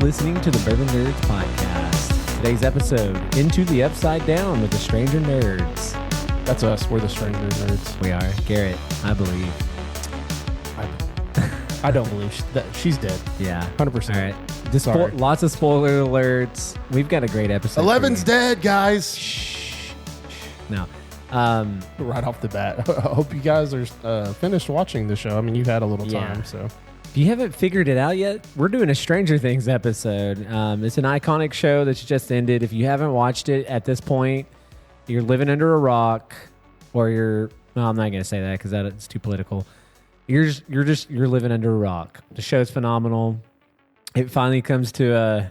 listening to the Bourbon Nerdz podcast. Today's episode, Into the Upside Down with the Stranger Nerds. That's us. We're the Stranger Nerds. We are. Garrett, I believe. I don't believe she's dead. Yeah. 100%. All right. Lots of spoiler alerts. We've got a great episode. 11's dead, guys. Shh. No. Right off the bat. I hope you guys are finished watching the show. I mean, you've had a little time, so. If you haven't figured it out yet, we're doing a Stranger Things episode. It's an iconic show that's just ended. If you haven't watched it at this point, you're living under a rock, or I'm not going to say that because it's too political. You're living under a rock. The show's phenomenal. It finally comes to a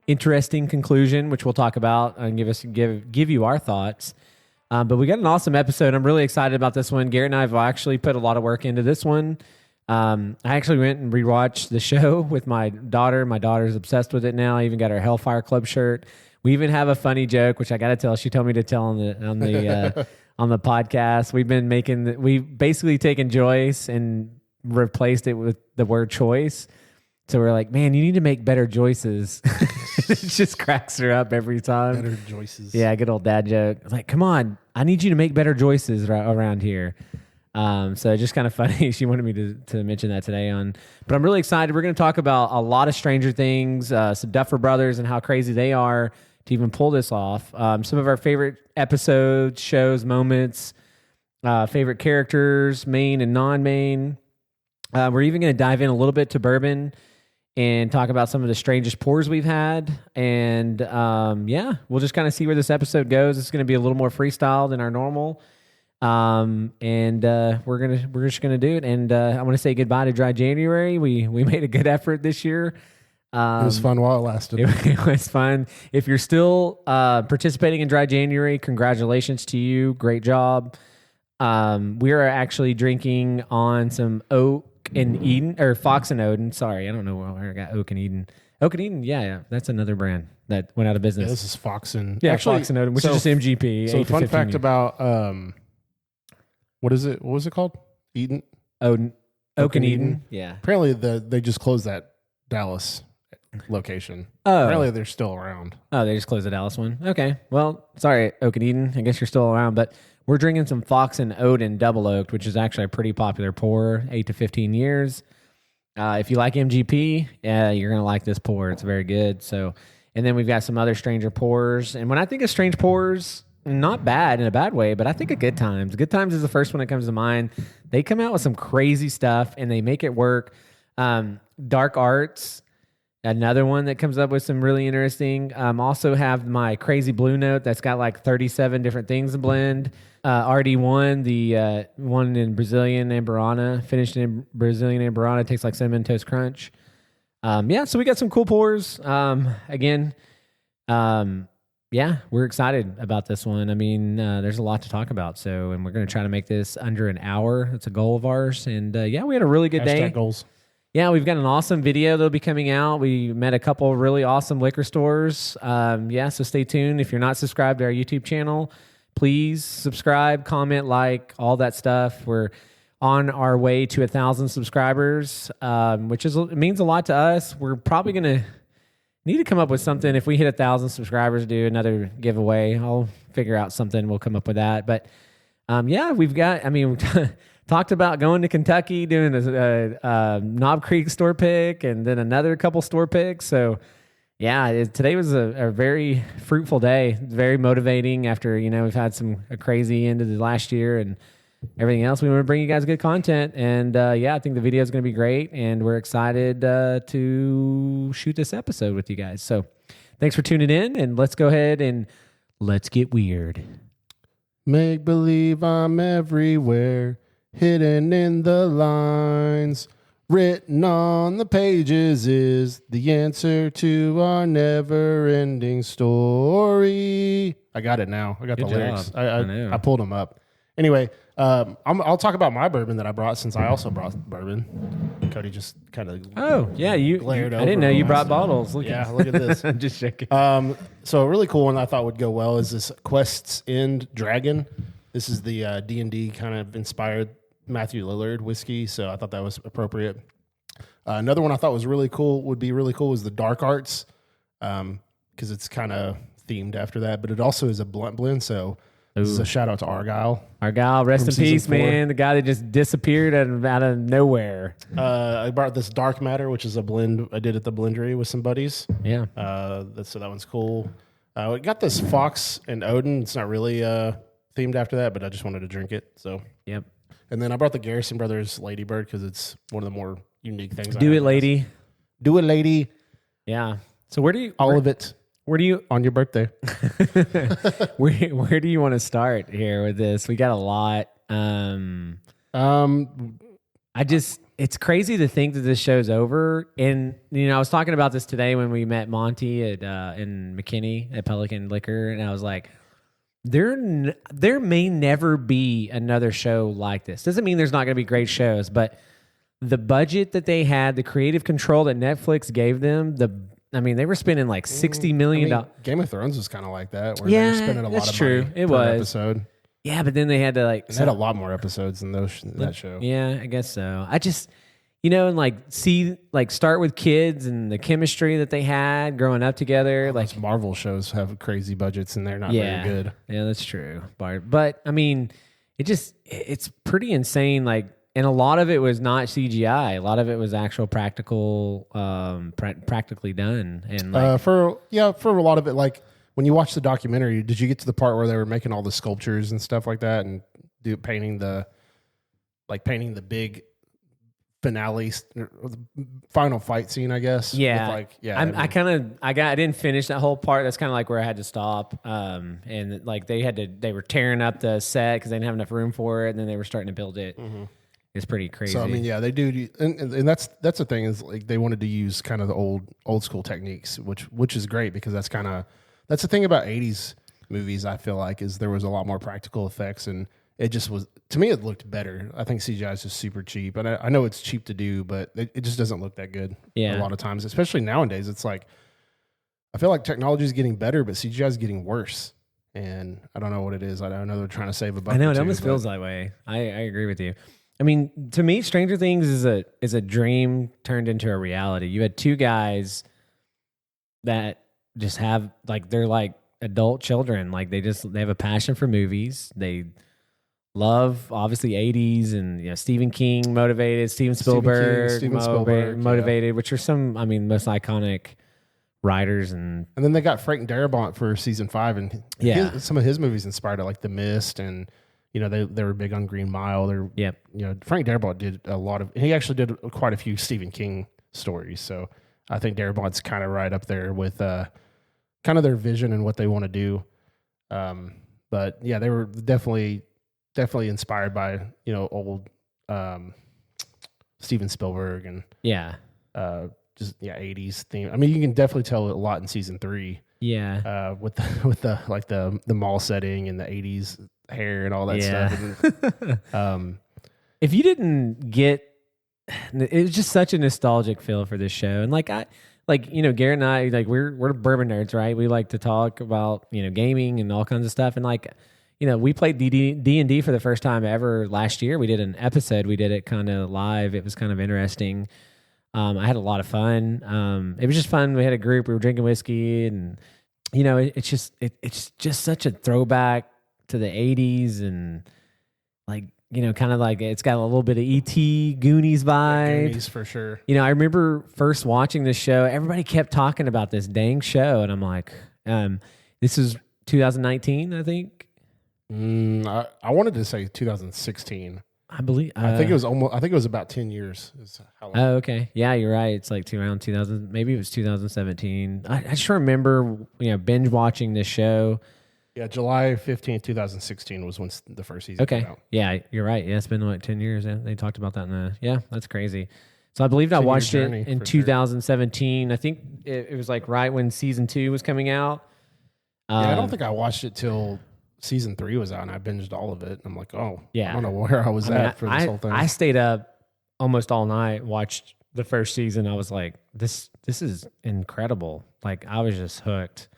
interesting conclusion, which we'll talk about and give you our thoughts. But we got an awesome episode. I'm really excited about this one. Garrett and I have actually put a lot of work into this one. I actually went and rewatched the show with my daughter. My daughter's obsessed with it now. I even got her Hellfire Club shirt. We even have a funny joke, which I got to tell. She told me to tell on the on the podcast. We've basically taken Joyce and replaced it with the word choice. So we're like, man, you need to make better Joyces. It just cracks her up every time. Better Joyces. Yeah, good old dad joke. Like, come on, I need you to make better Joyces around here. So just kind of funny. She wanted me to mention that today but I'm really excited. We're going to talk about a lot of Stranger Things, some Duffer Brothers and how crazy they are to even pull this off. Some of our favorite episodes, shows, moments, favorite characters, main and non-main. We're even going to dive in a little bit to bourbon and talk about some of the strangest pours we've had. And we'll just kind of see where this episode goes. It's going to be a little more freestyle than our normal. We're just gonna do it. And I want to say goodbye to Dry January. We made a good effort this year. It was fun while it lasted. It was fun. If you're still participating in Dry January, congratulations to you. Great job. We are actually drinking on some Oak and Eden, or Fox and Odin. Sorry, I don't know where I got Oak and Eden. Oak and Eden, yeah, that's another brand that went out of business. Yeah, this is Fox and Fox and Odin, which is just MGP. So fun fact about what is it? What was it called? Eden? Odin. Oak and Eden. Yeah. Apparently they just closed that Dallas location. Oh. Apparently they're still around. Oh, they just closed the Dallas one. Okay. Well, sorry, Oak and Eden. I guess you're still around, but we're drinking some Fox and Odin Double Oaked, which is actually a pretty popular pour, 8 to 15 years. If you like MGP, you're going to like this pour. It's very good. So, and then we've got some other Stranger pours. And when I think of strange pours, not bad in a bad way, but I think of Good Times. Good Times is the first one that comes to mind. They come out with some crazy stuff and they make it work. Dark Arts, another one that comes up with some really interesting. Also have my Crazy Blue Note that's got like 37 different things to blend. RD1, the one in Brazilian Amburana, finished in Brazilian Amburana, tastes like Cinnamon Toast Crunch. So we got some cool pours. We're excited about this one. I mean, there's a lot to talk about. And we're going to try to make this under an hour. That's a goal of ours. And we had a really good day. Goals. Yeah, we've got an awesome video that'll be coming out. We met a couple of really awesome liquor stores. So stay tuned. If you're not subscribed to our YouTube channel, please subscribe, comment, like, all that stuff. We're on our way to 1,000 subscribers, which means a lot to us. We're probably going to need to come up with something. If we hit 1,000 subscribers, do another giveaway. I'll figure out something. We'll come up with that. But we talked about going to Kentucky, doing a Knob Creek store pick, and then another couple store picks. So today was a very fruitful day. Very motivating after, we've had a crazy end of the last year and everything else. We want to bring you guys good content. And I think the video is going to be great. And we're excited to shoot this episode with you guys. So thanks for tuning in. And let's go ahead and let's get weird. Make believe I'm everywhere, hidden in the lines. Written on the pages is the answer to our never-ending story. I got it now. I got Good the job. lyrics. I I pulled them up. Anyway, I'll talk about my bourbon that I brought since I also brought bourbon. Cody just kind of glared over. I didn't know you brought bottles. Look at this. I'm just shaking. So a really cool one I thought would go well is this Quest's End Dragon. This is the D&D kind of inspired Matthew Lillard whiskey, so I thought that was appropriate. Another one I thought was really cool, was the Dark Arts, because it's kind of themed after that, but it also is a blunt blend. So this is a shout out to Argyle. Argyle, rest in peace, man. The guy that just disappeared out of nowhere. I brought this Dark Matter, which is a blend I did at the blendery with some buddies. Yeah. So that one's cool. We got this Fox and Odin. It's not really themed after that, but I just wanted to drink it. So yep. And then I brought the Garrison Brothers Ladybird because it's one of the more unique things. Do it, lady. Do it, lady. Yeah. So where do you all of it? Where do you on your birthday? where do you want to start here with this? We got a lot. It's crazy to think that this show's over. And I was talking about this today when we met Monty at in McKinney at Pelican Liquor, and I was like, there may never be another show like this. Doesn't mean there's not going to be great shows, but the budget that they had, the creative control that Netflix gave them, they were spending like $60 million. Game of Thrones was kind of like that, where they were spending a lot of money per episode. Yeah, but then they had to they had a lot more episodes than that show. Yeah, I guess so. I just, start with kids and the chemistry that they had growing up together. Those Marvel shows have crazy budgets and they're not very good. Yeah, that's true. But it's pretty insane. And a lot of it was not CGI. A lot of it was actual practically done. And for a lot of it, when you watch the documentary, did you get to the part where they were making all the sculptures and stuff like that, and painting the big finale, final fight scene? I guess. Yeah, I didn't finish that whole part. That's kind of like where I had to stop. And they were tearing up the set because they didn't have enough room for it, and then they were starting to build it. Mm-hmm. It's pretty crazy. So they do, and that's the thing is they wanted to use kind of the old school techniques, which is great because that's the thing about 80s movies. I feel like is there was a lot more practical effects, and it just was, to me, it looked better. I think CGI is just super cheap, and I know it's cheap to do, but it just doesn't look that good. Yeah. A lot of times, especially nowadays, it's like I feel like technology is getting better, but CGI is getting worse. And I don't know what it is. I know they're trying to save a buck. I know it almost feels that way. I agree with you. To me, Stranger Things is a dream turned into a reality. You had two guys that just have they're like adult children. They have a passion for movies. They love obviously 80s and Stephen King motivated, Steven Spielberg motivated, which are some most iconic writers. And then they got Frank Darabont for season 5, and some of his movies inspired it, like The Mist, and they were big on Green Mile. Frank Darabont did a lot of. He actually did quite a few Stephen King stories. So I think Darabont's kind of right up there with kind of their vision and what they want to do. But yeah, they were definitely inspired by old Steven Spielberg and 80s theme. You can definitely tell a lot in season 3. Yeah, with the mall setting and the 80s hair and all that stuff. And, if you didn't get, it was just such a nostalgic feel for this show. And Garrett and I, we're Bourbon Nerds, right? We like to talk about, gaming and all kinds of stuff. And we played D&D for the first time ever last year. We did an episode. We did it kind of live. It was kind of interesting. I had a lot of fun. It was just fun. We had a group. We were drinking whiskey, and it's just such a throwback to the 80s, and kind of it's got a little bit of E.T. Goonies vibe. Goonies for sure. I remember first watching this show. Everybody kept talking about this dang show, and I'm like, this is 2019, I think. I wanted to say 2016. I believe. I think it was about 10 years. Is how long. Oh, okay. Yeah, you're right. It's around 2000. Maybe it was 2017. I just remember, binge watching this show. Yeah, July 15th, 2016 was when the first season came out. Yeah, you're right. Yeah, it's been 10 years. Yeah, they talked about that that's crazy. So I believe I watched it in 2017. Sure. I think it was right when season 2 was coming out. I don't think I watched it till season 3 was out, and I binged all of it. I'm like, oh, yeah. I don't know where I was at for this whole thing. I stayed up almost all night, watched the first season. I was like, this is incredible. I was just hooked.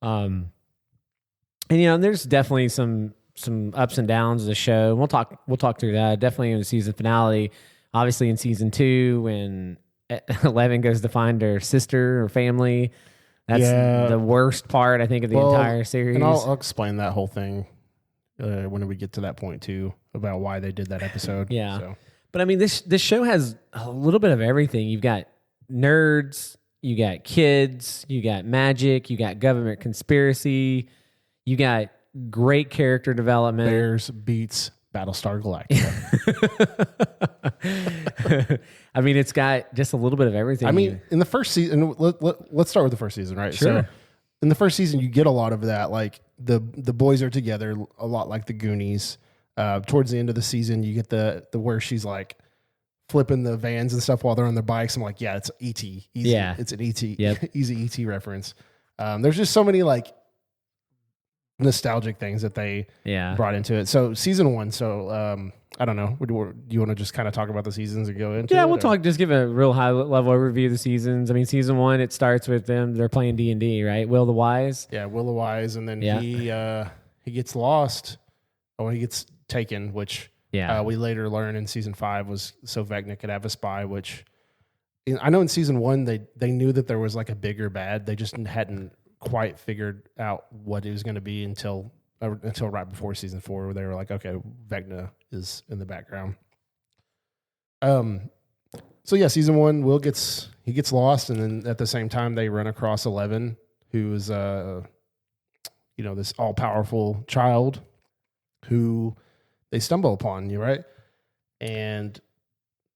And there's definitely some ups and downs of the show. We'll talk through that. Definitely in the season finale. Obviously in season 2, when Eleven goes to find her sister or family. That's the worst part, I think, of the entire series. And I'll explain that whole thing when we get to that point too, about why they did that episode. Yeah. So. But I mean, this show has a little bit of everything. You've got nerds, you got kids, you got magic, you got government conspiracy, you got great character development. Bears beats Battlestar Galactica. I mean, it's got just a little bit of everything. I mean, in the first season, let's start with the first season, right? Sure. So in the first season, you get a lot of that. Like the boys are together a lot, like the Goonies. Towards the end of the season, you get the where she's like flipping the vans and stuff while they're on their bikes. I'm like, yeah, it's E.T. Easy. Yeah, it's an E.T. Yep. Easy E.T. reference. There's just so many like nostalgic things that they brought into it. So season 1. So I don't know. Do you want to just kind of talk about the seasons and go into it? Yeah, we'll talk. Just give a real high level overview of the seasons. I mean, season 1, it starts with them. They're playing D&D, right? Will the Wise. Yeah, Will the Wise, and then he gets lost. Oh, he gets taken, which we later learn in season 5 was so Vecna could have a spy. Which I know in season 1 they knew that there was like a bigger bad. They just hadn't quite figured out what it was going to be until right before season 4, where they were like, okay, Vecna is in the background. So yeah, season 1, Will gets lost, and then at the same time they run across 11, who is this all powerful child who they stumble upon, you right, and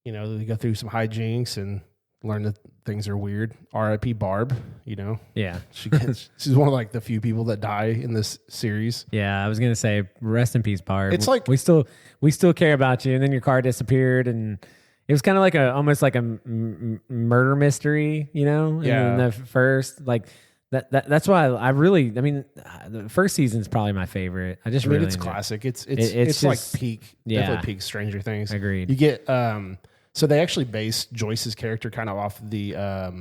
they go through some hijinks and learn that things are weird. R.I.P. Barb, Yeah. She's one of like the few people that die in this series. Yeah, I was gonna say rest in peace, Barb. It's like we still care about you, and then your car disappeared, and it was kind of like almost like a murder mystery, Yeah. In the first, like that's why I the first season's probably my favorite. It's classic. It's just, like definitely peak Stranger Things. Agreed. You get so they actually based Joyce's character kind of off the I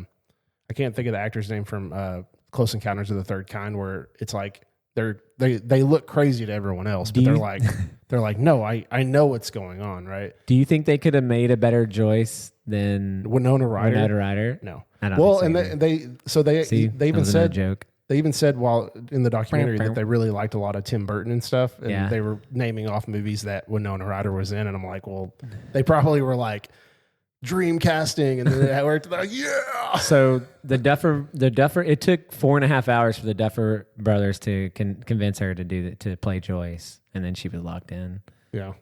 can't think of the actor's name from Close Encounters of the Third Kind, where it's like they look crazy to everyone else, but they're like, no, I know what's going on, right? Do you think they could have made a better Joyce than Winona Ryder? No. I don't think so. They even said joke. They even said while in the documentary that they really liked a lot of Tim Burton and stuff, and they were naming off movies that Winona Ryder was in, and I'm like, well, they probably were like dream casting, and then they worked like, yeah. So the Duffer, it took 4.5 hours for the Duffer brothers to convince her to play Joyce, and then she was locked in. Yeah.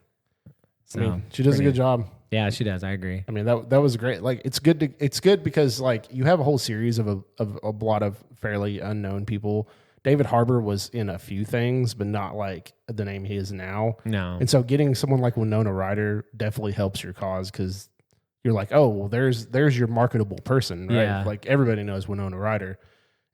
So she does a good job. Yeah, she does. I agree. I mean, that was great. Like, it's good because like you have a whole series of a lot of fairly unknown people. David Harbour was in a few things, but not like the name he is now. No. And so getting someone like Winona Ryder definitely helps your cause, because you're like, oh, well, there's your marketable person, right? Yeah. Like everybody knows Winona Ryder.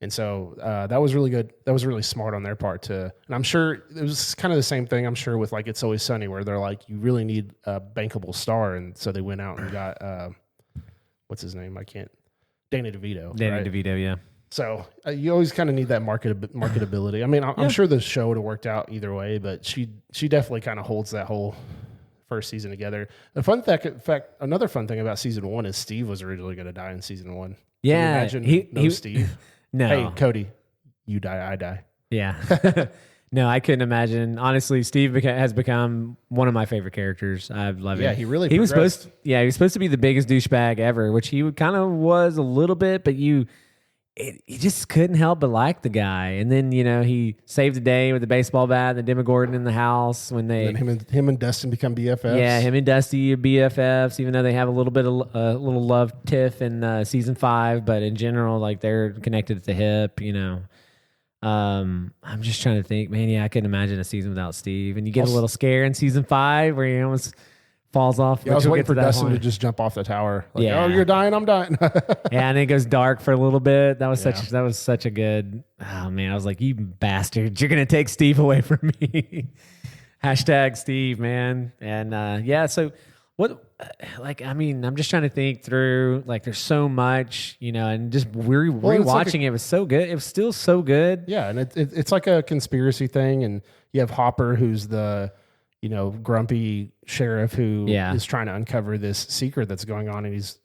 And so that was really good. That was really smart on their part and I'm sure it was kind of the same thing, I'm sure, with like It's Always Sunny, where they're like, you really need a bankable star. And so they went out and got, what's his name? Danny DeVito. Danny DeVito, yeah. So you always kind of need that marketability. I mean, I'm sure the show would have worked out either way, but she definitely kind of holds that whole first season together. Another fun thing about season 1 is Steve was originally going to die in season 1. Yeah. Can you imagine Steve? No. Hey, Cody, you die, I die. Yeah. No, I couldn't imagine. Honestly, Steve has become one of my favorite characters. I love him. Yeah, he was supposed to be the biggest douchebag ever, which he kind of was a little bit, but you just couldn't help but like the guy. And then, he saved the day with the baseball bat and the Demogorgon in the house when they... And him and Dustin become BFFs. Yeah, him and Dusty are BFFs, even though they have a little bit of little love tiff in season 5, but in general, like, they're connected at the hip, I'm just trying to think, man, I couldn't imagine a season without Steve. And you get a little scare in season 5 where he almost falls off. Yeah, I was waiting for Dustin to just jump off the tower. Like, oh, you're dying, I'm dying. Yeah, and it goes dark for a little bit. That was such a good. Oh man, I was like, you bastard, you're gonna take Steve away from me. Hashtag Steve, man. And so what? Like, I mean, I'm just trying to think through. Like, there's so much, and just rewatching it was so good. It was still so good. Yeah, and it's like a conspiracy thing, and you have Hopper, who's the grumpy sheriff who is trying to uncover this secret that's going on, and he's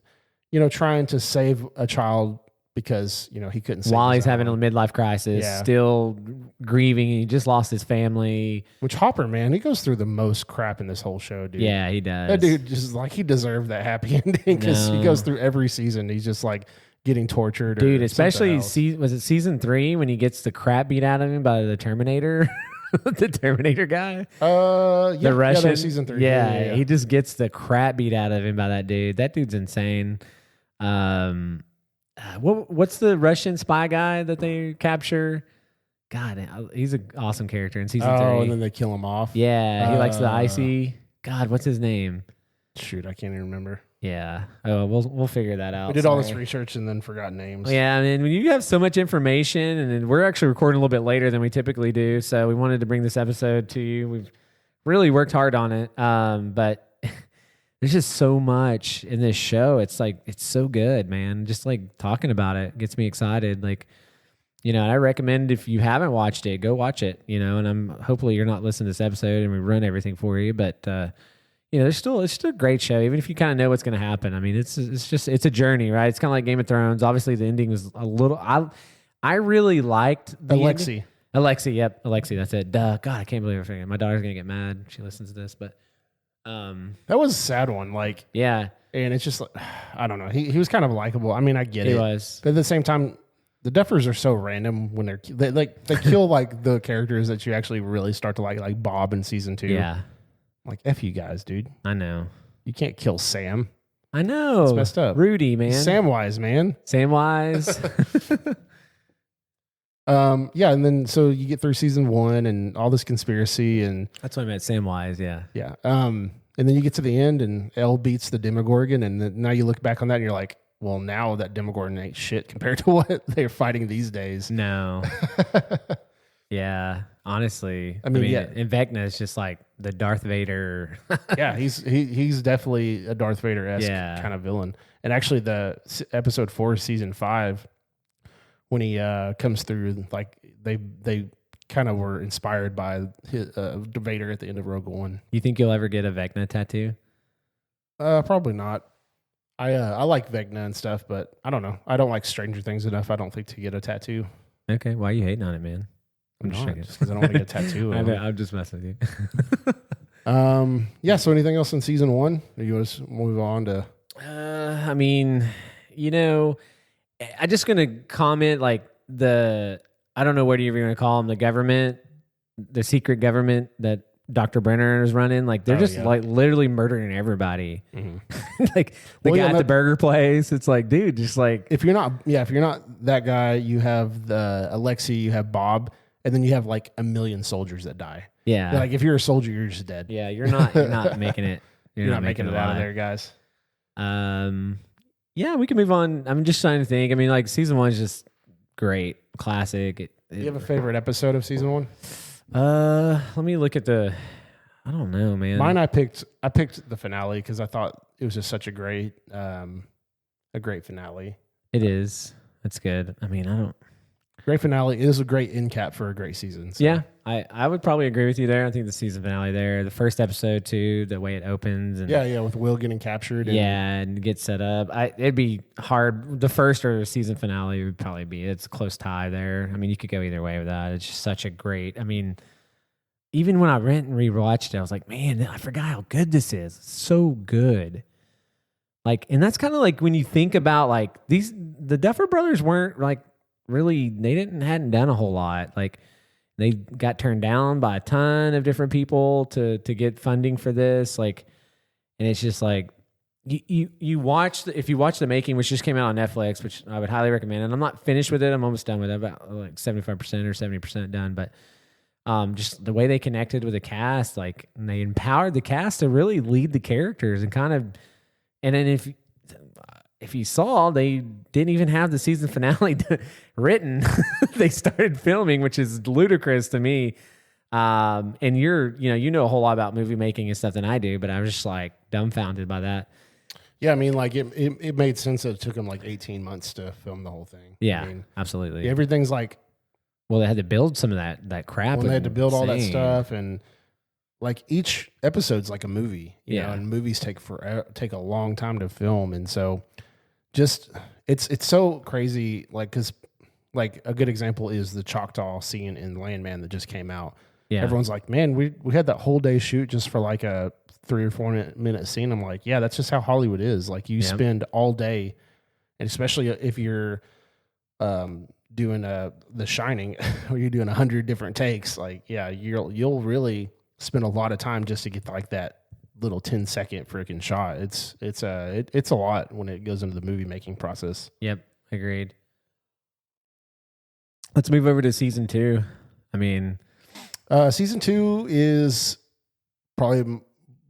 trying to save a child because, he couldn't save while his he's having a own. midlife crisis, still grieving. He just lost his family. Which Hopper, man, he goes through the most crap in this whole show, dude. Yeah, he does. That dude just he deserved that happy ending because he goes through every season. He's just getting tortured. Dude, especially was it season 3 when he gets the crap beat out of him by the Terminator? The Terminator guy? The Russian? that was season 3. Yeah, he just gets the crap beat out of him by that dude. That dude's insane. What's the Russian spy guy that they capture? God, he's an awesome character in season 3. Oh, and then they kill him off. Yeah, he likes the icy. God, what's his name? Shoot, I can't even remember. Yeah. Oh, we'll figure that out. We did all this research and then forgot names. Yeah, I mean, when you have so much information, and then we're actually recording a little bit later than we typically do, so we wanted to bring this episode to you. We've really worked hard on it, but there's just so much in this show. It's so good, man. Just talking about it gets me excited. I recommend if you haven't watched it, go watch it. And hopefully you're not listening to this episode and we run everything for you, but it's still a great show, even if you kind of know what's going to happen. I mean, it's a journey, right? It's kind of like Game of Thrones. Obviously, the ending was a little. I really liked the Alexei. Yep, Alexei. That's it. Duh. God, I can't believe I forgot. My daughter's gonna get mad if she listens to this, but that was a sad one. Yeah, and it's just I don't know. He was kind of likable. I mean, I get it. He was, but at the same time, the Duffers are so random when they kill the characters that you actually really start to like Bob in season 2. Yeah. F you guys, dude. I know. You can't kill Sam. I know. It's messed up. Rudy, man. Samwise, man. Samwise. Yeah, and then so you get through season 1 and all this conspiracy and that's what I meant. Samwise, yeah. Yeah. And then you get to the end and Elle beats the Demogorgon, and then now you look back on that and you're like, well, now that Demogorgon ain't shit compared to what they're fighting these days. No. Yeah, honestly. I mean, and Vecna is just like the Darth Vader. Yeah, he's definitely a Darth Vader-esque kind of villain. And actually, the episode 4, season 5, when he comes through, they kind of were inspired by Vader at the end of Rogue One. You think you'll ever get a Vecna tattoo? Probably not. I like Vecna and stuff, but I don't know. I don't like Stranger Things enough, I don't think, to get a tattoo. Okay, why are you hating on it, man? I'm just because I don't want to get a tattoo. I'm just messing with you. Yeah, so anything else in season 1? Or you want to move on to... I mean, I'm just going to comment I don't know what you're going to call them, the government, the secret government that Dr. Brenner is running. They're literally murdering everybody. Mm-hmm. The guy at the burger place. It's dude, just if you're not that guy, you have the Alexei, you have Bob, and then you have a million soldiers that die. Yeah. If you're a soldier, you're just dead. Yeah, you're not making it. You're not making it out of there, guys. Yeah, we can move on. I'm just trying to think. I mean, season 1 is just great, classic. Do you have a favorite episode of season 1? Let me look at I don't know, man. Mine, I picked the finale because I thought it was just such a great finale. It is. It's good. I mean, great finale. It is a great end cap for a great season. So. Yeah, I would probably agree with you there. I think the season finale there, the first episode too, the way it opens. And yeah, with Will getting captured. And get set up. It'd be hard. The first or season finale would probably be, it's a close tie there. I mean, you could go either way with that. It's just such a great, I mean, even when I went and rewatched it, I was like, man, I forgot how good this is. It's so good. And that's kind of when you think about the Duffer Brothers weren't really, they hadn't done a whole lot. They got turned down by a ton of different people to get funding for this. And it's just you watch if you watch The Making, which just came out on Netflix, which I would highly recommend. And I'm not finished with it. I'm almost done with it, about 75% or 70% done. But just the way they connected with the cast, and they empowered the cast to really lead the characters and kind of, and then if you saw, they didn't even have the season finale written. They started filming, which is ludicrous to me. And you know a whole lot about movie making and stuff than I do, but I was just dumbfounded by that. Yeah, I mean, it made sense that it took them 18 months to film the whole thing. Yeah, I mean, absolutely. Everything's well, they had to build some of that crap. Well, they had to build all that stuff, and each episode's like a movie. You know, and movies take a long time to film, and so just it's so crazy. Like, because like a good example is the Choctaw scene in Landman that just came out. Yeah. Everyone's like, man, we had that whole day shoot just for like a 3 or 4 minute scene. I'm like, yeah, that's just how Hollywood is. Like, you spend all day, and especially if you're doing The Shining, or you're doing 100 different takes. Like, yeah, you'll really spend a lot of time just to get like that little 10-second freaking shot. It's a lot when it goes into the movie making process. Yep, agreed. Let's move over to season 2. I mean, season 2 is probably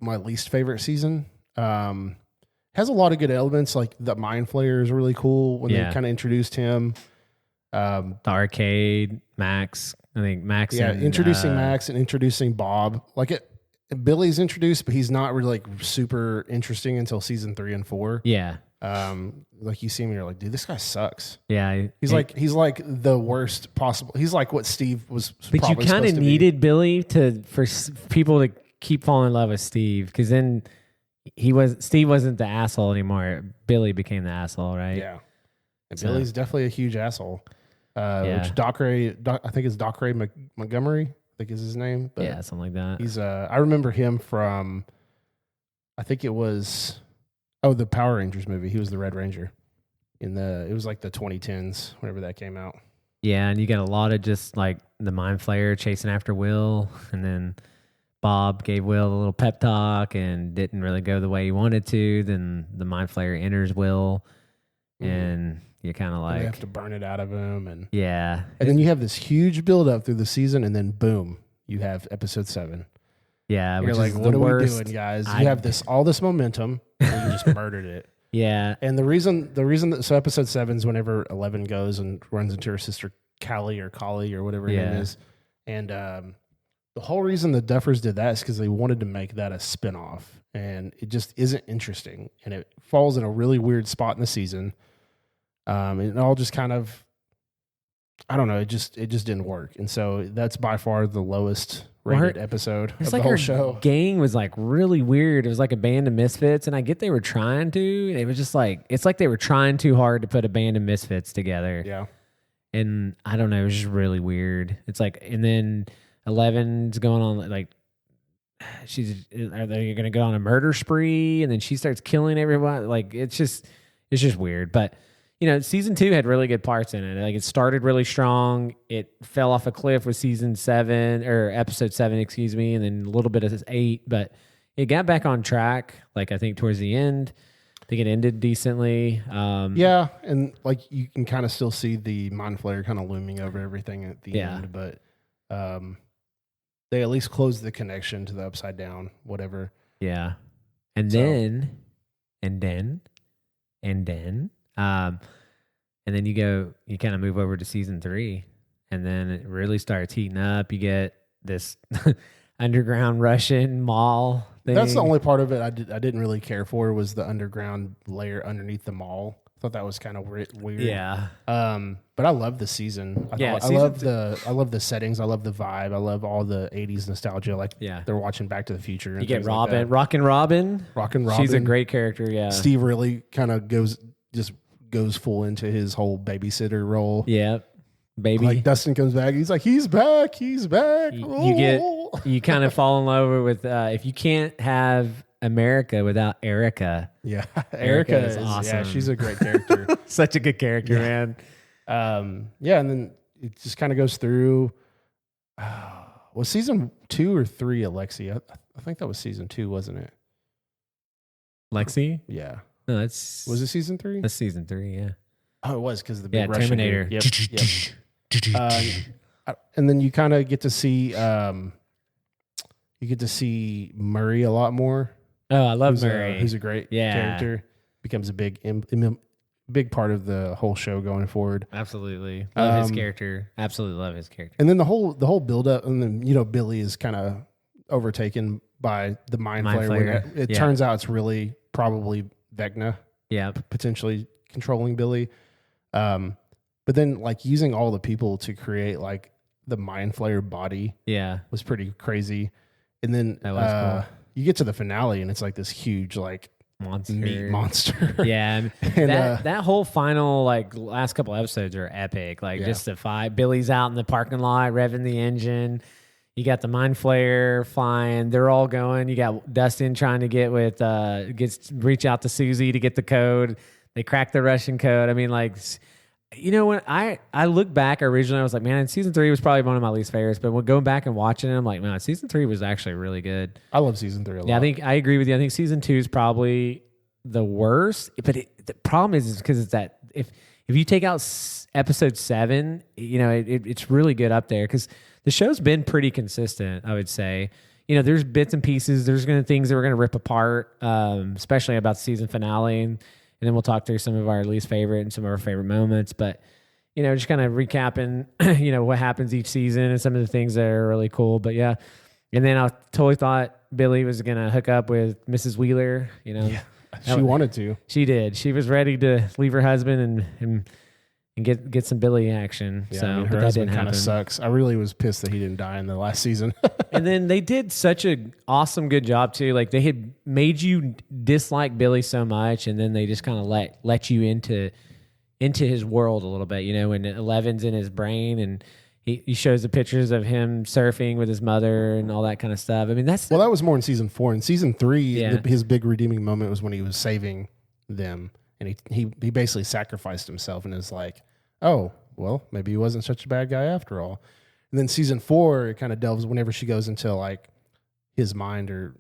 my least favorite season. Has a lot of good elements. Like the Mind Flayer is really cool when they kind of introduced him. The arcade, Max. I think Max. Yeah, and, introducing Max and introducing Bob. Like Billy's introduced, but he's not really like super interesting until season 3 and 4. Yeah. Like you see him, and you're like, dude, this guy sucks. Yeah, he's like the worst possible. He's like what Steve was. But you kind of needed Billy for people to keep falling in love with Steve, because then Steve wasn't the asshole anymore. Billy became the asshole, right? Yeah, and Billy's definitely a huge asshole. Which Doc Ray, I think it's Doc Ray Montgomery, I think is his name. But yeah, something like that. He's I remember him from, I think it was. Oh, the Power Rangers movie. He was the Red Ranger it was like the 2010s, whenever that came out. Yeah, and you got a lot of just like the Mind Flayer chasing after Will, and then Bob gave Will a little pep talk and didn't really go the way he wanted to. Then the Mind Flayer enters Will, and you're kind of like, they have to burn it out of him, and then you have this huge build up through the season, and then boom, you have episode 7. Yeah, you're like, what are we doing, guys? You have all this momentum, and you just murdered it. Yeah, and the reason that so episode 7 is whenever 11 goes and runs into her sister Callie or whatever her name is, and the whole reason the Duffers did that is because they wanted to make that a spinoff, and it just isn't interesting, and it falls in a really weird spot in the season. And it all just kind of, I don't know, it just didn't work, and so that's by far the lowest rated episode of the whole show. Gang was like really weird. It was like a band of misfits, and I get they were trying to. And it was just like, it's like they were trying too hard to put a band of misfits together. Yeah, and I don't know, it was just really weird. It's like, and then 11's going on like, are they going to go on a murder spree? And then she starts killing everyone. Like, it's just weird. But you know, season 2 had really good parts in it. Like, it started really strong. It fell off a cliff with episode 7, excuse me, and then a little bit of 8, but it got back on track. Like, I think towards the end, I think it ended decently. Yeah, and like you can kind of still see the Mind Flayer kind of looming over everything at the end, but they at least closed the connection to the Upside Down, whatever. Yeah, and then you kind of move over to season 3, and then it really starts heating up. You get this underground Russian mall thing. That's the only part of it I didn't really care for, was the underground layer underneath the mall. I thought that was kind of weird. Yeah. But I love the season. I love the settings. I love the vibe. I love all the 80s nostalgia. Like, they're watching Back to the Future. And you get Robin. Like Rockin' Robin. She's a great character. Yeah. Steve really kind of goes full into his whole babysitter role. Yeah. Baby. Like, Dustin comes back. He's like, he's back. You kind of fall in love with, if you can't have America without Erica. Yeah. Erica is awesome. Yeah, she's a great character. Such a good character, man. And then it just kind of goes through, was season 2 or 3 Alexi? I think that was season 2, wasn't it? Lexi? Yeah. No, was it season 3? That's season 3, yeah. Oh, it was because of the big Russian Terminator. Yep. And then you kind of get to see Murray a lot more. Oh, I love Murray. Who's a great character. Becomes a big part of the whole show going forward. Absolutely love his character. Absolutely love his character. And then the whole build up, and then Billy is kind of overtaken by the Mind Flayer. It turns out it's really probably Vecna. Yeah, potentially controlling Billy. But then like using all the people to create like the Mind Flayer body. Yeah, was pretty crazy. And then that was cool. You get to the finale, and it's like this huge like meat monster. Yeah, and that whole final last couple episodes are epic. Just the fight. Billy's out in the parking lot revving the engine. You got the mind flayer flying. They're all going. You got Dustin trying to get with reach out to Susie to get the code. They crack the Russian code. I mean, when I look back originally, I was like, man, season 3 was probably one of my least favorites. But when going back and watching it, I'm like, man, season 3 was actually really good. I love season 3 a lot. Yeah, I agree with you. I think season 2 is probably the worst. But the problem is because it's that if you take out episode 7, it's really good up there because the show's been pretty consistent, I would say. There's bits and pieces. There's going to things that we're going to rip apart, especially about the season finale. And then we'll talk through some of our least favorite and some of our favorite moments. But, just kind of recapping, what happens each season and some of the things that are really cool. But, yeah. And then I totally thought Billy was going to hook up with Mrs. Wheeler, Yeah, she wanted to. She did. She was ready to leave her husband and get some Billy action. Yeah, so her husband kind of sucks. I really was pissed that he didn't die in the last season. And then they did such an awesome good job too. They had made you dislike Billy so much, and then they just kind of let you into his world a little bit. When Eleven's in his brain, and he shows the pictures of him surfing with his mother and all that kind of stuff. I mean, that was more in season 4. In season 3, his big redeeming moment was when he was saving them. And he basically sacrificed himself and is like, oh, well, maybe he wasn't such a bad guy after all. And then season 4, it kind of delves whenever she goes into his mind or,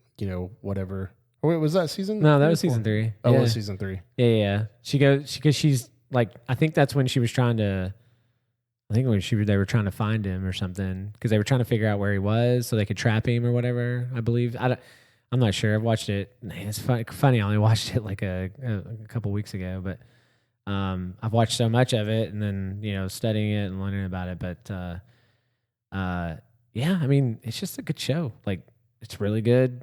whatever. Or wait, was that season? No, that was season 3. Oh, it was season 3. Yeah. She's I think that's when she was trying to, they were trying to find him or something because they were trying to figure out where he was so they could trap him or whatever, I believe. I'm not sure. I've watched it. It's funny. I only watched it a couple weeks ago, but I've watched so much of it and then, studying it and learning about it. But yeah, I mean, it's just a good show. It's really good.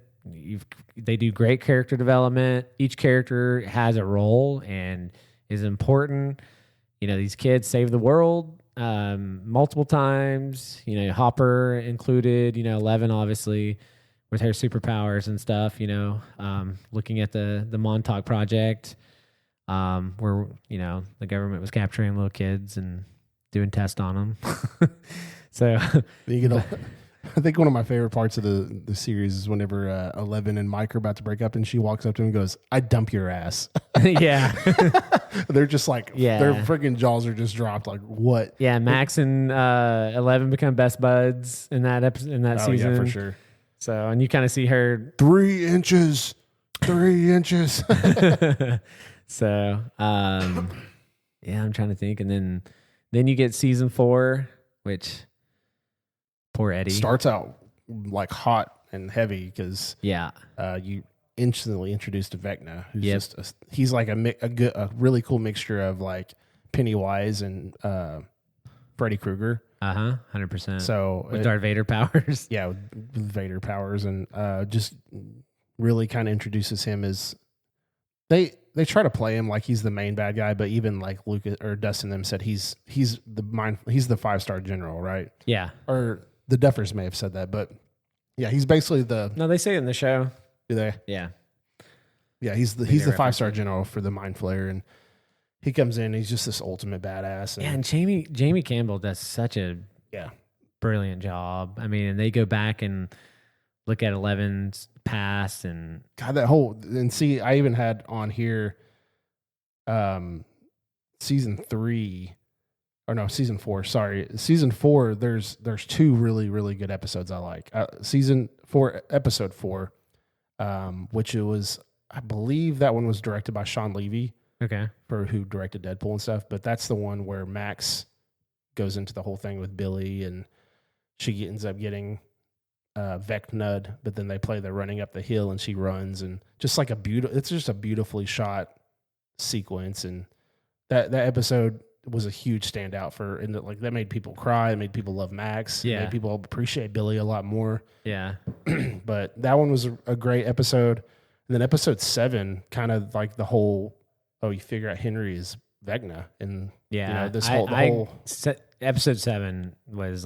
They do great character development. Each character has a role and is important. These kids save the world multiple times, Hopper included, 11, obviously, with her superpowers and stuff, looking at the Montauk Project, where, the government was capturing little kids and doing tests on them. So I think one of my favorite parts of the series is whenever 11 and Mike are about to break up and she walks up to him and goes, "I dump your ass." Yeah. They're just their freaking jaws are just dropped. What? Yeah, Max and 11 become best buds in that episode, in that season. Yeah, for sure. So, and you kind of see her 3 inches. So, yeah, I'm trying to think. And then you get season 4, which poor Eddie starts out hot and heavy because you instantly introduced to Vecna, who's he's a really cool mixture of Pennywise and Freddy Krueger. 100%. So with Darth Vader powers. Yeah, with Vader powers, and just really kind of introduces him as they try to play him like he's the main bad guy, but even Lucas or Dustin them said he's the 5-star general, right? Yeah. Or the Duffers may have said that, but yeah, he's basically No, they say it in the show. Do they? Yeah. Yeah, he's the 5-star general for the Mind Flayer, and he comes in. He's just this ultimate badass. And Jamie Campbell does such a brilliant job. I mean, and they go back and look at 11's past and God, that whole and see. I even had on here, season 3, or no, season 4. Sorry, season 4. There's 2 really really good episodes I like. Season 4, episode 4, which it was. I believe that one was directed by Sean Levy. Okay. For who directed Deadpool and stuff. But that's the one where Max goes into the whole thing with Billy and she ends up getting Vecna, but then they play the running up the hill and she runs and just it's just a beautifully shot sequence. And that episode was a huge standout and that made people cry. It made people love Max. Yeah. It made people appreciate Billy a lot more. Yeah. But that one was a great episode. And then episode 7, kind of the whole, you figure out Henry is Vecna, and yeah, this whole episode 7 was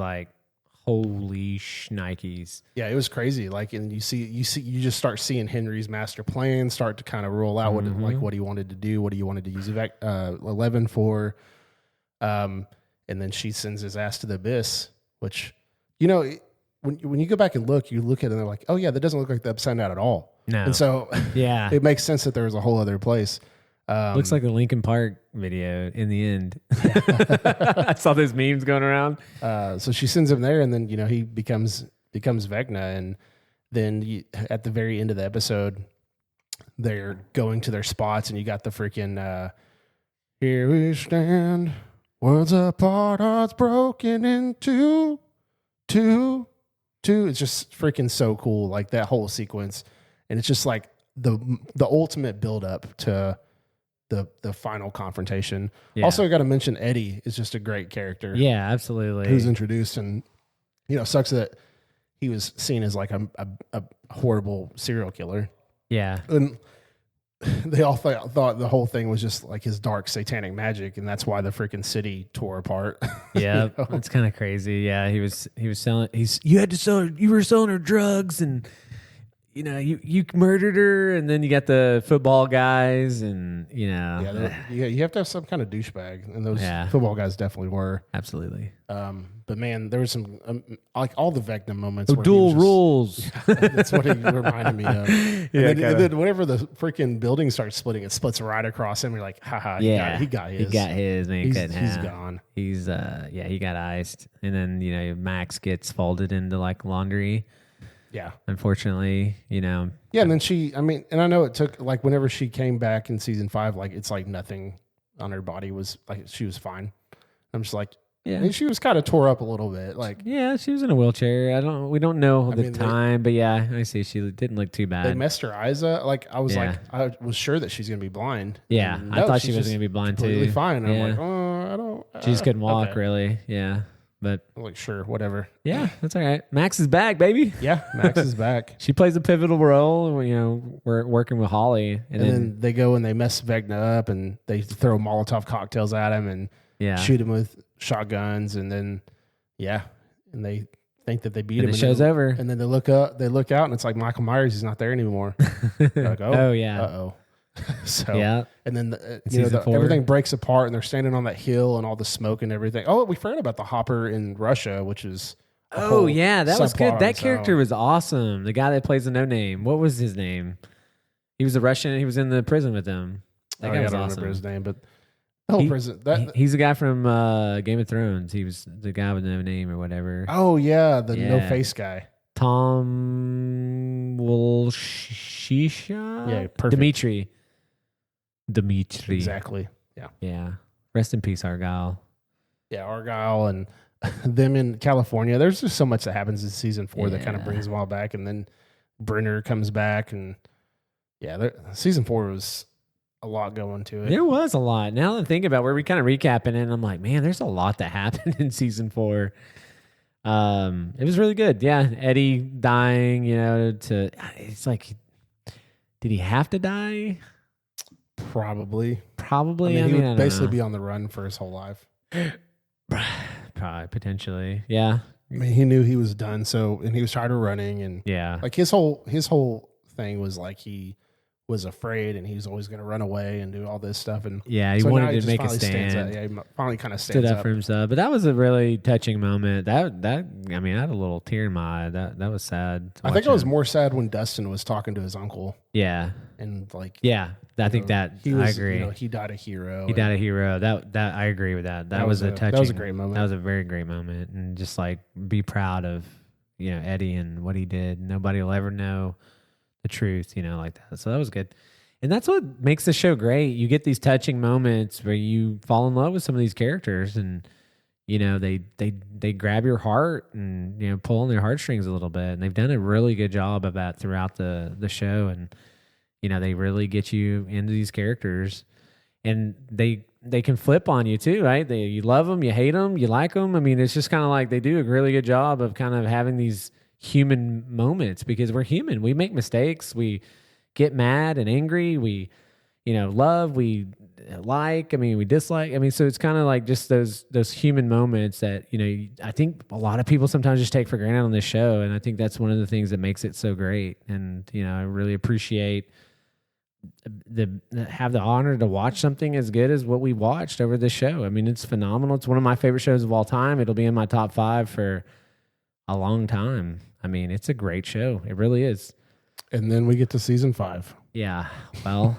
Holy shnikes. Yeah, it was crazy. Like, and you just start seeing Henry's master plan start to kind of roll out what he wanted to do, what he wanted to use 11 for. And then she sends his ass to the abyss, which, you know, when you go back and look at it and they're like, oh yeah, that doesn't look like the Upside Down at all. No. And so yeah, it makes sense that there was a whole other place. Looks like the Linkin Park video in the end. I saw those memes going around. So she sends him there, and then, you know, he becomes Vecna, and then at the very end of the episode, they're going to their spots, and you got the freaking here we stand, worlds apart, hearts broken into two. It's just freaking so cool, like that whole sequence, and it's just like the ultimate build up to the final confrontation. Yeah. Also, I got to mention Eddie is just a great character. Yeah, absolutely. Who's introduced, and you know, sucks that he was seen as like a horrible serial killer. Yeah, and they all thought the whole thing was just like his dark satanic magic, and that's why the freaking city tore apart. Yeah, you know? It's kind of crazy. Yeah, he was selling. You were selling her drugs, and you know, you murdered her, and then you got the football guys, and you know, you have to have some kind of douchebag, and those football guys definitely were. Absolutely. But man, there was some like all the Vecna moments. Dual rules. That's what he reminded me of. And then whenever the freaking building starts splitting, it splits right across him. You're like, haha, he got his. He got his, man. He's gone. He's he got iced, and then, you know, Max gets folded into like laundry. Yeah. Unfortunately, you know. Yeah, and then and I know it took, like, whenever she came back in season 5, like, it's like nothing on her body was, like, she was fine. I'm just like, yeah. And she was kind of tore up a little bit. Like, yeah, she was in a wheelchair. We don't know the time, but yeah, I see. She didn't look too bad. They messed her eyes up. Like, I was I was sure that she's going to be blind. Yeah, I thought she was going to be blind completely too. Fine. And I'm like, oh, I don't. She just couldn't walk, really. Yeah. But I'm like, sure, whatever. Yeah, that's all right. Max is back, baby. Yeah, Max is back. She plays a pivotal role. You know, we're working with Holly, and then they go and they mess Vecna up, and they throw Molotov cocktails at him, and shoot him with shotguns, and then and they think that they beat him. And the show's over. And then they look out, and it's like Michael Myers. He's not there anymore. They're like, oh yeah, uh-oh. So and then everything breaks apart, and they're standing on that hill, and all the smoke and everything. Oh, we forgot about the Hopper in Russia, which is that was good. That character was awesome. The guy that plays the No Name. What was his name? He was a Russian. He was in the prison with them. That guy was I don't awesome. remember his name, but the whole prison. He's the guy from Game of Thrones. He was the guy with no name or whatever. Oh yeah, no face guy. Tom Wolshisha. Yeah, perfect. Dimitri. Exactly. Yeah. Yeah. Rest in peace, Argyle. Yeah, Argyle and them in California. There's just so much that happens in season 4 that kind of brings them all back, and then Brenner comes back, and season 4 was a lot going to it. There was a lot. Now that I think about it, we're kind of recapping it, and I'm like, man, there's a lot that happened in season 4. It was really good. Yeah, Eddie dying. You know, it's like, did he have to die? Probably. I mean, he would basically be on the run for his whole life. Probably, potentially. Yeah. I mean, he knew he was done, and he was tired of running, and like his whole thing was like he was afraid, and he was always going to run away and do all this stuff, and he wanted to make a stand. He finally kind of stood up for himself. But that was a really touching moment. I had a little tear in my eye. That was sad. I think I was more sad when Dustin was talking to his uncle. Yeah. And like, I think that I agree. You know, he died a hero. That I agree with that. That was a touching. That was a great moment. That was a very great moment, and just like be proud of, you know, Eddie and what he did. Nobody will ever know the truth, you know, like that. So that was good, and that's what makes the show great. You get these touching moments where you fall in love with some of these characters, and you know they grab your heart and, you know, pull on their heartstrings a little bit, and they've done a really good job of that throughout the show. And you know, they really get you into these characters, and they can flip on you too, right? You love them, you hate them, you like them. I mean, it's just kind of like they do a really good job of kind of having these human moments, because we're human. We make mistakes. We get mad and angry. We, love, we like, we dislike. So it's kind of like just those human moments that, I think a lot of people sometimes just take for granted on this show. And I think that's one of the things that makes it so great. And, I really appreciate have the honor to watch something as good as what we watched over this show. It's phenomenal. It's one of my favorite shows of all time. It'll be in my top 5 for a long time. It's a great show. It really is. And then we get to season 5. Yeah. Well,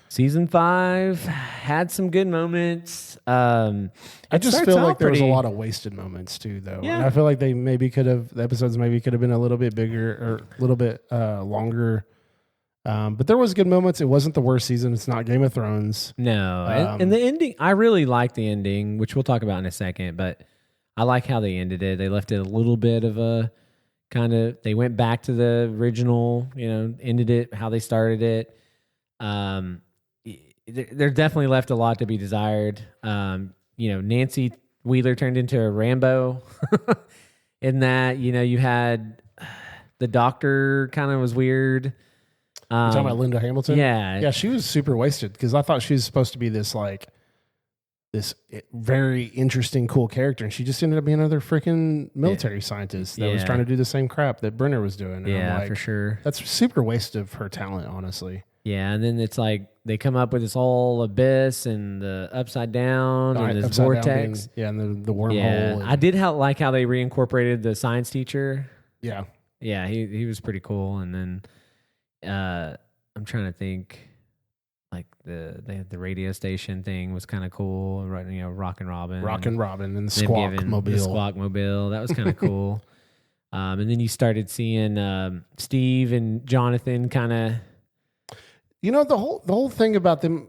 season 5 had some good moments. I just feel like there was a lot of wasted moments too, though. Yeah. And I feel like the episodes maybe could have been a little bit bigger or a little bit longer. But there was good moments. It wasn't the worst season. It's not Game of Thrones. No. And the ending, I really like the ending, which we'll talk about in a second, but I like how they ended it. They left it a little bit of a they went back to the original, ended it how they started it. There definitely left a lot to be desired. Nancy Wheeler turned into a Rambo in that, you had the doctor kind of was weird. You're talking about Linda Hamilton? Yeah. Yeah, she was super wasted because I thought she was supposed to be this very interesting, cool character. And she just ended up being another freaking military scientist that was trying to do the same crap that Brenner was doing. And I'm like, for sure. That's super waste of her talent, honestly. Yeah, and then it's like they come up with this whole abyss and the upside down and this vortex. And the wormhole. Yeah, and, I did like how they reincorporated the science teacher. Yeah. Yeah, he was pretty cool. And then I'm trying to think. Like the radio station thing was kind of cool, right? Rockin' Robin and the Squawk Mobile. The Squawk Mobile, that was kind of cool. And then you started seeing Steve and Jonathan kind of, the whole thing about them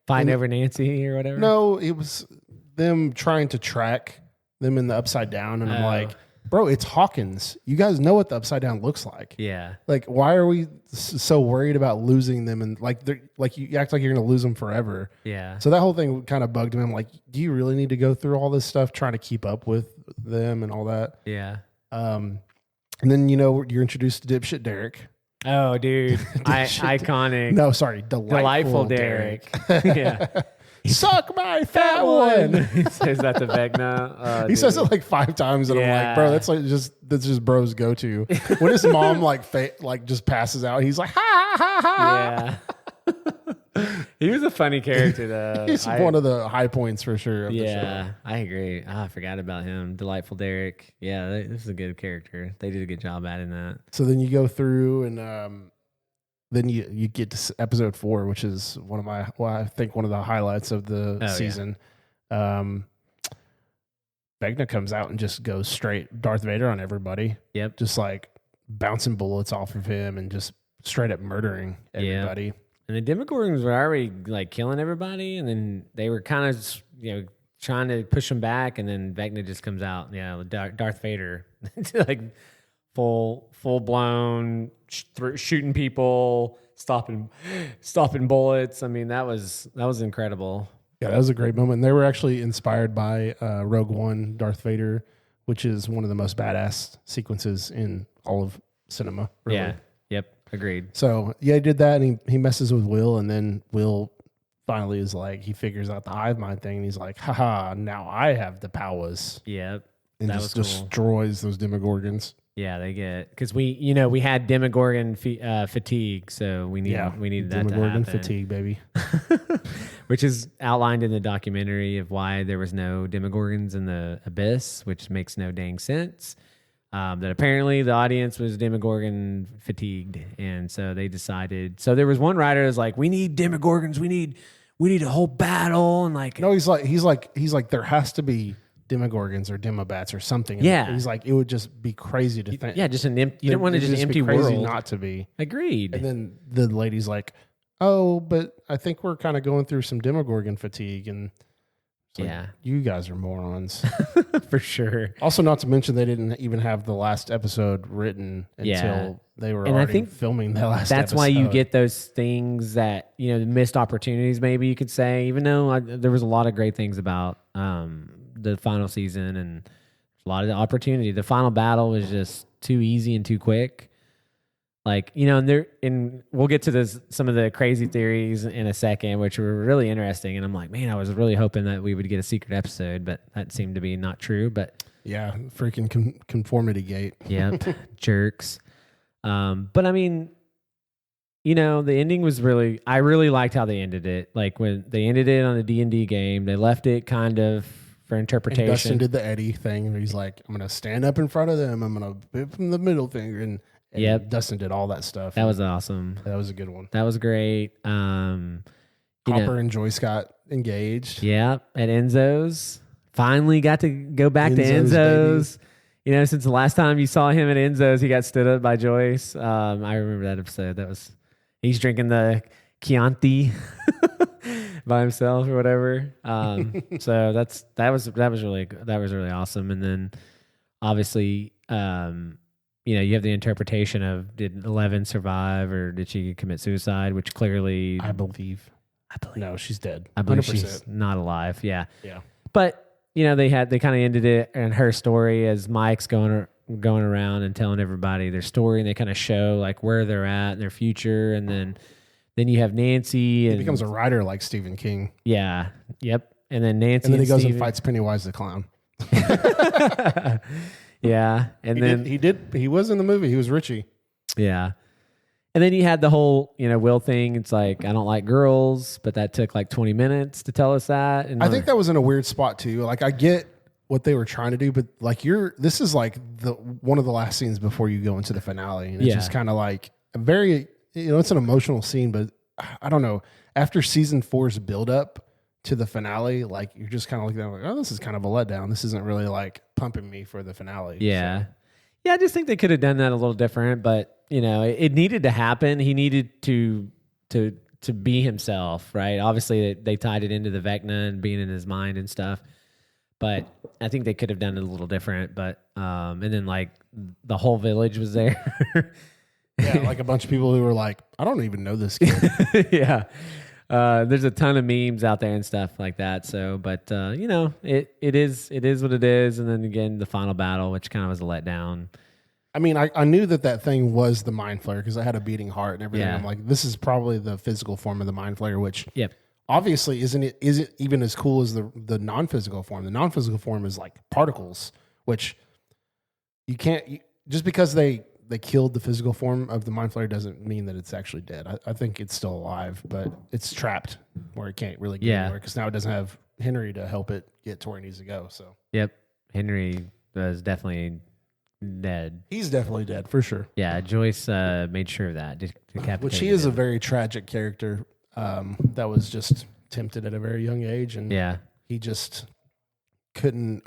fighting over Nancy or whatever. No, it was them trying to track them in the Upside Down, and I'm like, bro, it's Hawkins. You guys know what the Upside Down looks like. Yeah. Like, why are we so worried about losing them? And you act like you're going to lose them forever. Yeah. So that whole thing kind of bugged me. I'm like, do you really need to go through all this stuff trying to keep up with them and all that? Yeah. And then, you're introduced to dipshit Derek. Oh, dude. Iconic. No, sorry. Delightful Derek. Yeah. Suck my fat one. He says that to Vecna. He says it 5 times, and I'm like, bro, that's just bro's go to. When his mom just passes out, he's like, ha ha ha ha. Yeah. He was a funny character though. He's one of the high points for sure. Of the show. I agree. I forgot about him. Delightful Derek. Yeah, this is a good character. They did a good job adding that. So then you go through and then you get to episode 4, which is I think one of the highlights of the season. Vecna comes out and just goes straight Darth Vader on everybody. Yep. Just bouncing bullets off of him and just straight up murdering everybody. Yep. And the Demogorgons were already killing everybody, and then they were kind of trying to push them back, and then Vecna just comes out. Yeah, Darth Vader, full blown shooting people, stopping bullets. That was incredible. Yeah, that was a great moment. And they were actually inspired by Rogue One, Darth Vader, which is one of the most badass sequences in all of cinema. Really. Yeah. Yep. Agreed. So he did that, and he messes with Will, and then Will finally is he figures out the hive mind thing, and he's like, haha, now I have the powers. Yep. And that just was cool. Destroys those Demogorgons. Yeah, they get, because we had Demogorgon fatigue, so we needed that to happen. Demogorgon fatigue, baby. Which is outlined in the documentary of why there was no Demogorgons in the abyss, which makes no dang sense. That apparently the audience was Demogorgon fatigued, and so they decided. So there was one writer who's like, "We need Demogorgons. We need a whole battle." And no, he's like, there has to be Demogorgons or Demobats or something. Yeah, he's like, it would just be crazy to think. Yeah, just you don't want to just empty crazy world. Not to be. Agreed. And then the lady's like, "Oh, but I think we're kind of going through some Demogorgon fatigue." And you guys are morons. For sure. Also, not to mention they didn't even have the last episode written until they were already filming the last that's episode. why you get those things that, missed opportunities, maybe you could say, even though there was a lot of great things about the final season and a lot of the opportunity. The final battle was just too easy and too quick. Like, and we'll get to some of the crazy theories in a second, which were really interesting. And I'm like, man, I was really hoping that we would get a secret episode, but that seemed to be not true. But yeah, freaking conformity gate. Yep, jerks. But I mean, the ending was I really liked how they ended it. Like when they ended it on a D&D game, they left it kind of for interpretation. And Dustin did the Eddie thing where he's like, I'm going to stand up in front of them. I'm going to whip them the middle finger. And yep. Dustin did all that stuff. That was awesome. That was a good one. That was great. Hopper and Joyce got engaged. Yeah, at Enzo's. Finally got to go back to Enzo's. Baby. Since the last time you saw him at Enzo's, he got stood up by Joyce. I remember that episode. He's drinking the Chianti by himself or whatever. So that was really awesome. And then obviously, you have the interpretation of, did 11 survive or did she commit suicide? Which clearly, I believe. No, she's dead. I believe 100%. She's not alive. Yeah. Yeah. But they kind of ended it in her story as Mike's going around and telling everybody their story, and they kind of show like where they're at in their future, and then you have Nancy. He becomes a writer like Stephen King. Yeah. Yep. And then Nancy. And then he goes and fights Pennywise the clown. Yeah. And he was in the movie. He was Richie. Yeah. And then you had the whole, Will thing. It's like, I don't like girls, but that took like 20 minutes to tell us that. And I think that was in a weird spot too. Like I get what they were trying to do, but like this is like one of the last scenes before you go into the finale. And it's just kind of like a very, it's an emotional scene, but I don't know. After season 4's build up to the finale, like you're just kind of looking at like, oh, this is kind of a letdown. This isn't really like pumping me for the finale. Yeah. So. Yeah. I just think they could have done that a little different, but it needed to happen. He needed to be himself, right? Obviously they tied it into the Vecna and being in his mind and stuff, but I think they could have done it a little different. But and then like the whole village was there. Yeah, like a bunch of people who were like, I don't even know this kid. Yeah. There's a ton of memes out there and stuff like that. So, but it is what it is. And then again, the final battle, which kind of was a letdown. I mean, I knew that thing was the Mind Flayer because I had a beating heart and everything. Yeah. I'm like, this is probably the physical form of the Mind Flayer, which obviously is it even as cool as the non-physical form? The non-physical form is like particles, which you can't, just because they killed the physical form of the Mind Flayer doesn't mean that it's actually dead. I think it's still alive, but it's trapped where it can't really get anywhere because now it doesn't have Henry to help it get to where it needs to go. So Henry was definitely dead. He's definitely dead for sure. Yeah, Joyce made sure of that. Which he is a very tragic character that was just tempted at a very young age, and he just he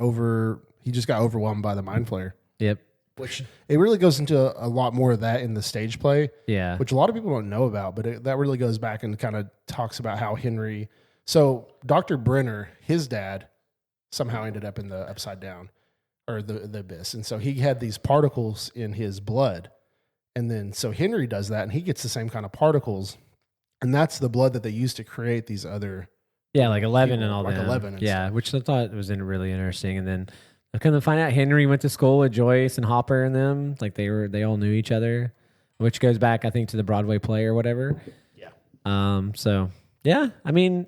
just got overwhelmed by the Mind Flayer. Yep. Which it really goes into a lot more of that in the stage play. Yeah. Which a lot of people don't know about, but that really goes back and kind of talks about how Henry. So Dr. Brenner, his dad, somehow ended up in the Upside Down or the Abyss. And so he had these particles in his blood. And then so Henry does that and he gets the same kind of particles. And that's the blood that they use to create these other. Yeah, like 11 people, and all that. Like 11 and yeah, stuff. which I thought was really interesting. And then I come to find out Henry went to school with Joyce and Hopper and them. Like they all knew each other, which goes back, I think, to the Broadway play or whatever. Yeah. So yeah, I mean,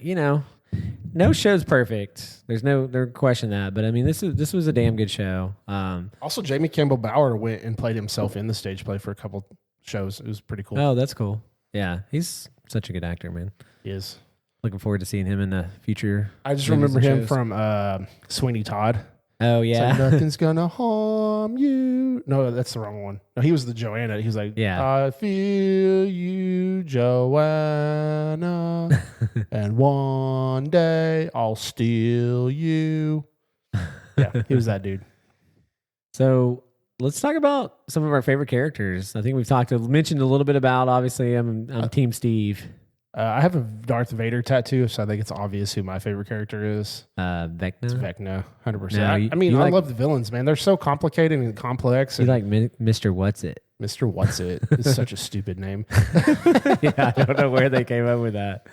no show's perfect. There's no question that, but I mean, this was a damn good show. Also, Jamie Campbell Bower went and played himself in the stage play for a couple shows. It was pretty cool. Oh, that's cool. Yeah, he's such a good actor, man. He is. Looking forward to seeing him in the future. I just remember him from Sweeney Todd. Oh, yeah. Like, nothing's gonna harm you. No, that's the wrong one. No, he was the Joanna. He was like, I feel you, Joanna, and one day I'll steal you. Yeah, he was that dude. So let's talk about some of our favorite characters. I think we've mentioned a little bit about, obviously, I'm Team Steve. I have a Darth Vader tattoo, so I think it's obvious who my favorite character is. Vecna? It's Vecna, 100%. No, I love the villains, man. They're so complicated and complex. You like Mr. What's It? Mr. What's It? It's such a stupid name. Yeah, I don't know where they came up with that.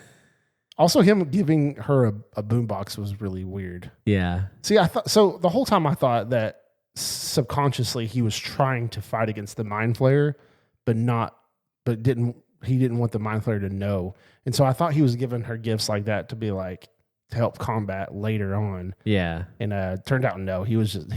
Also, him giving her a boombox was really weird. Yeah. See, the whole time I thought that subconsciously he was trying to fight against the Mind Flayer, but he didn't want the mind flayer to know. And so I thought he was giving her gifts like that to be like, to help combat later on. Yeah. And turned out, no, he was just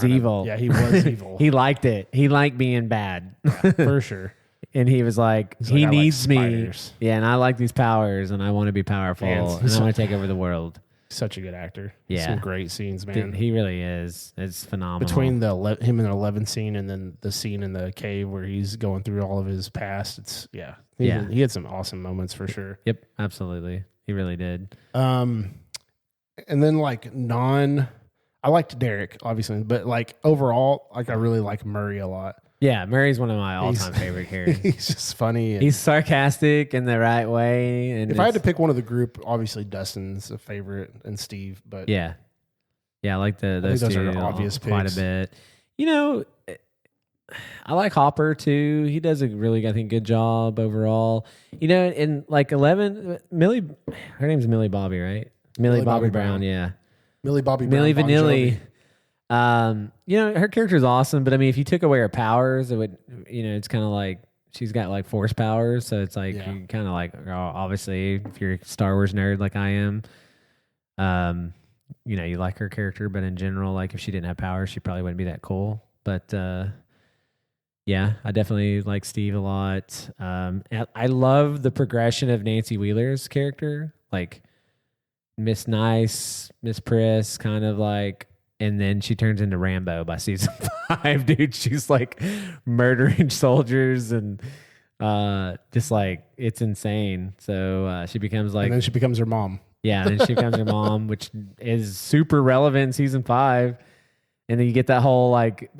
evil. Yeah, he was evil. He liked it. He liked being bad. Yeah, for sure. And he was like, he needs me. Yeah, and I like these powers, and I want to be powerful, and I want to take over the world. Such a good actor. Yeah. Some great scenes, man. He really is. It's phenomenal. Between him in the 11 scene and then the scene in the cave where he's going through all of his past, he had some awesome moments for sure. Yep, absolutely. He really did. And then I liked Derek, obviously, but like overall, like I really like Murray a lot. Yeah, Murray's one of my all-time favorite characters. He's just funny. He's sarcastic in the right way. And if I had to pick one of the group, obviously Dustin's a favorite and Steve. But yeah, I like those two are obvious quite picks. a bit. You know, I like Hopper too. He does a really, I think, good job overall. You know, in like 11, Millie, her name's Millie Bobby, right? Millie Bobby Brown, yeah. Millie Bobby Brown. Millie Vanilli. You know, her character is awesome, but I mean, if you took away her powers, it would, you know, it's kind of like she's got like force powers, so it's like you kind of like, obviously, if you're a Star Wars nerd like I am, you know, you like her character, but in general, like if she didn't have powers, she probably wouldn't be that cool. But yeah, I definitely like Steve a lot. I love the progression of Nancy Wheeler's character, like Miss Nice, Miss Priss, kind of like. And then she turns into Rambo by season 5, dude. She's like murdering soldiers and just like, it's insane. So she becomes like... And then she becomes her mom. Yeah, and then she becomes her mom, which is super relevant in season 5. And then you get that whole like...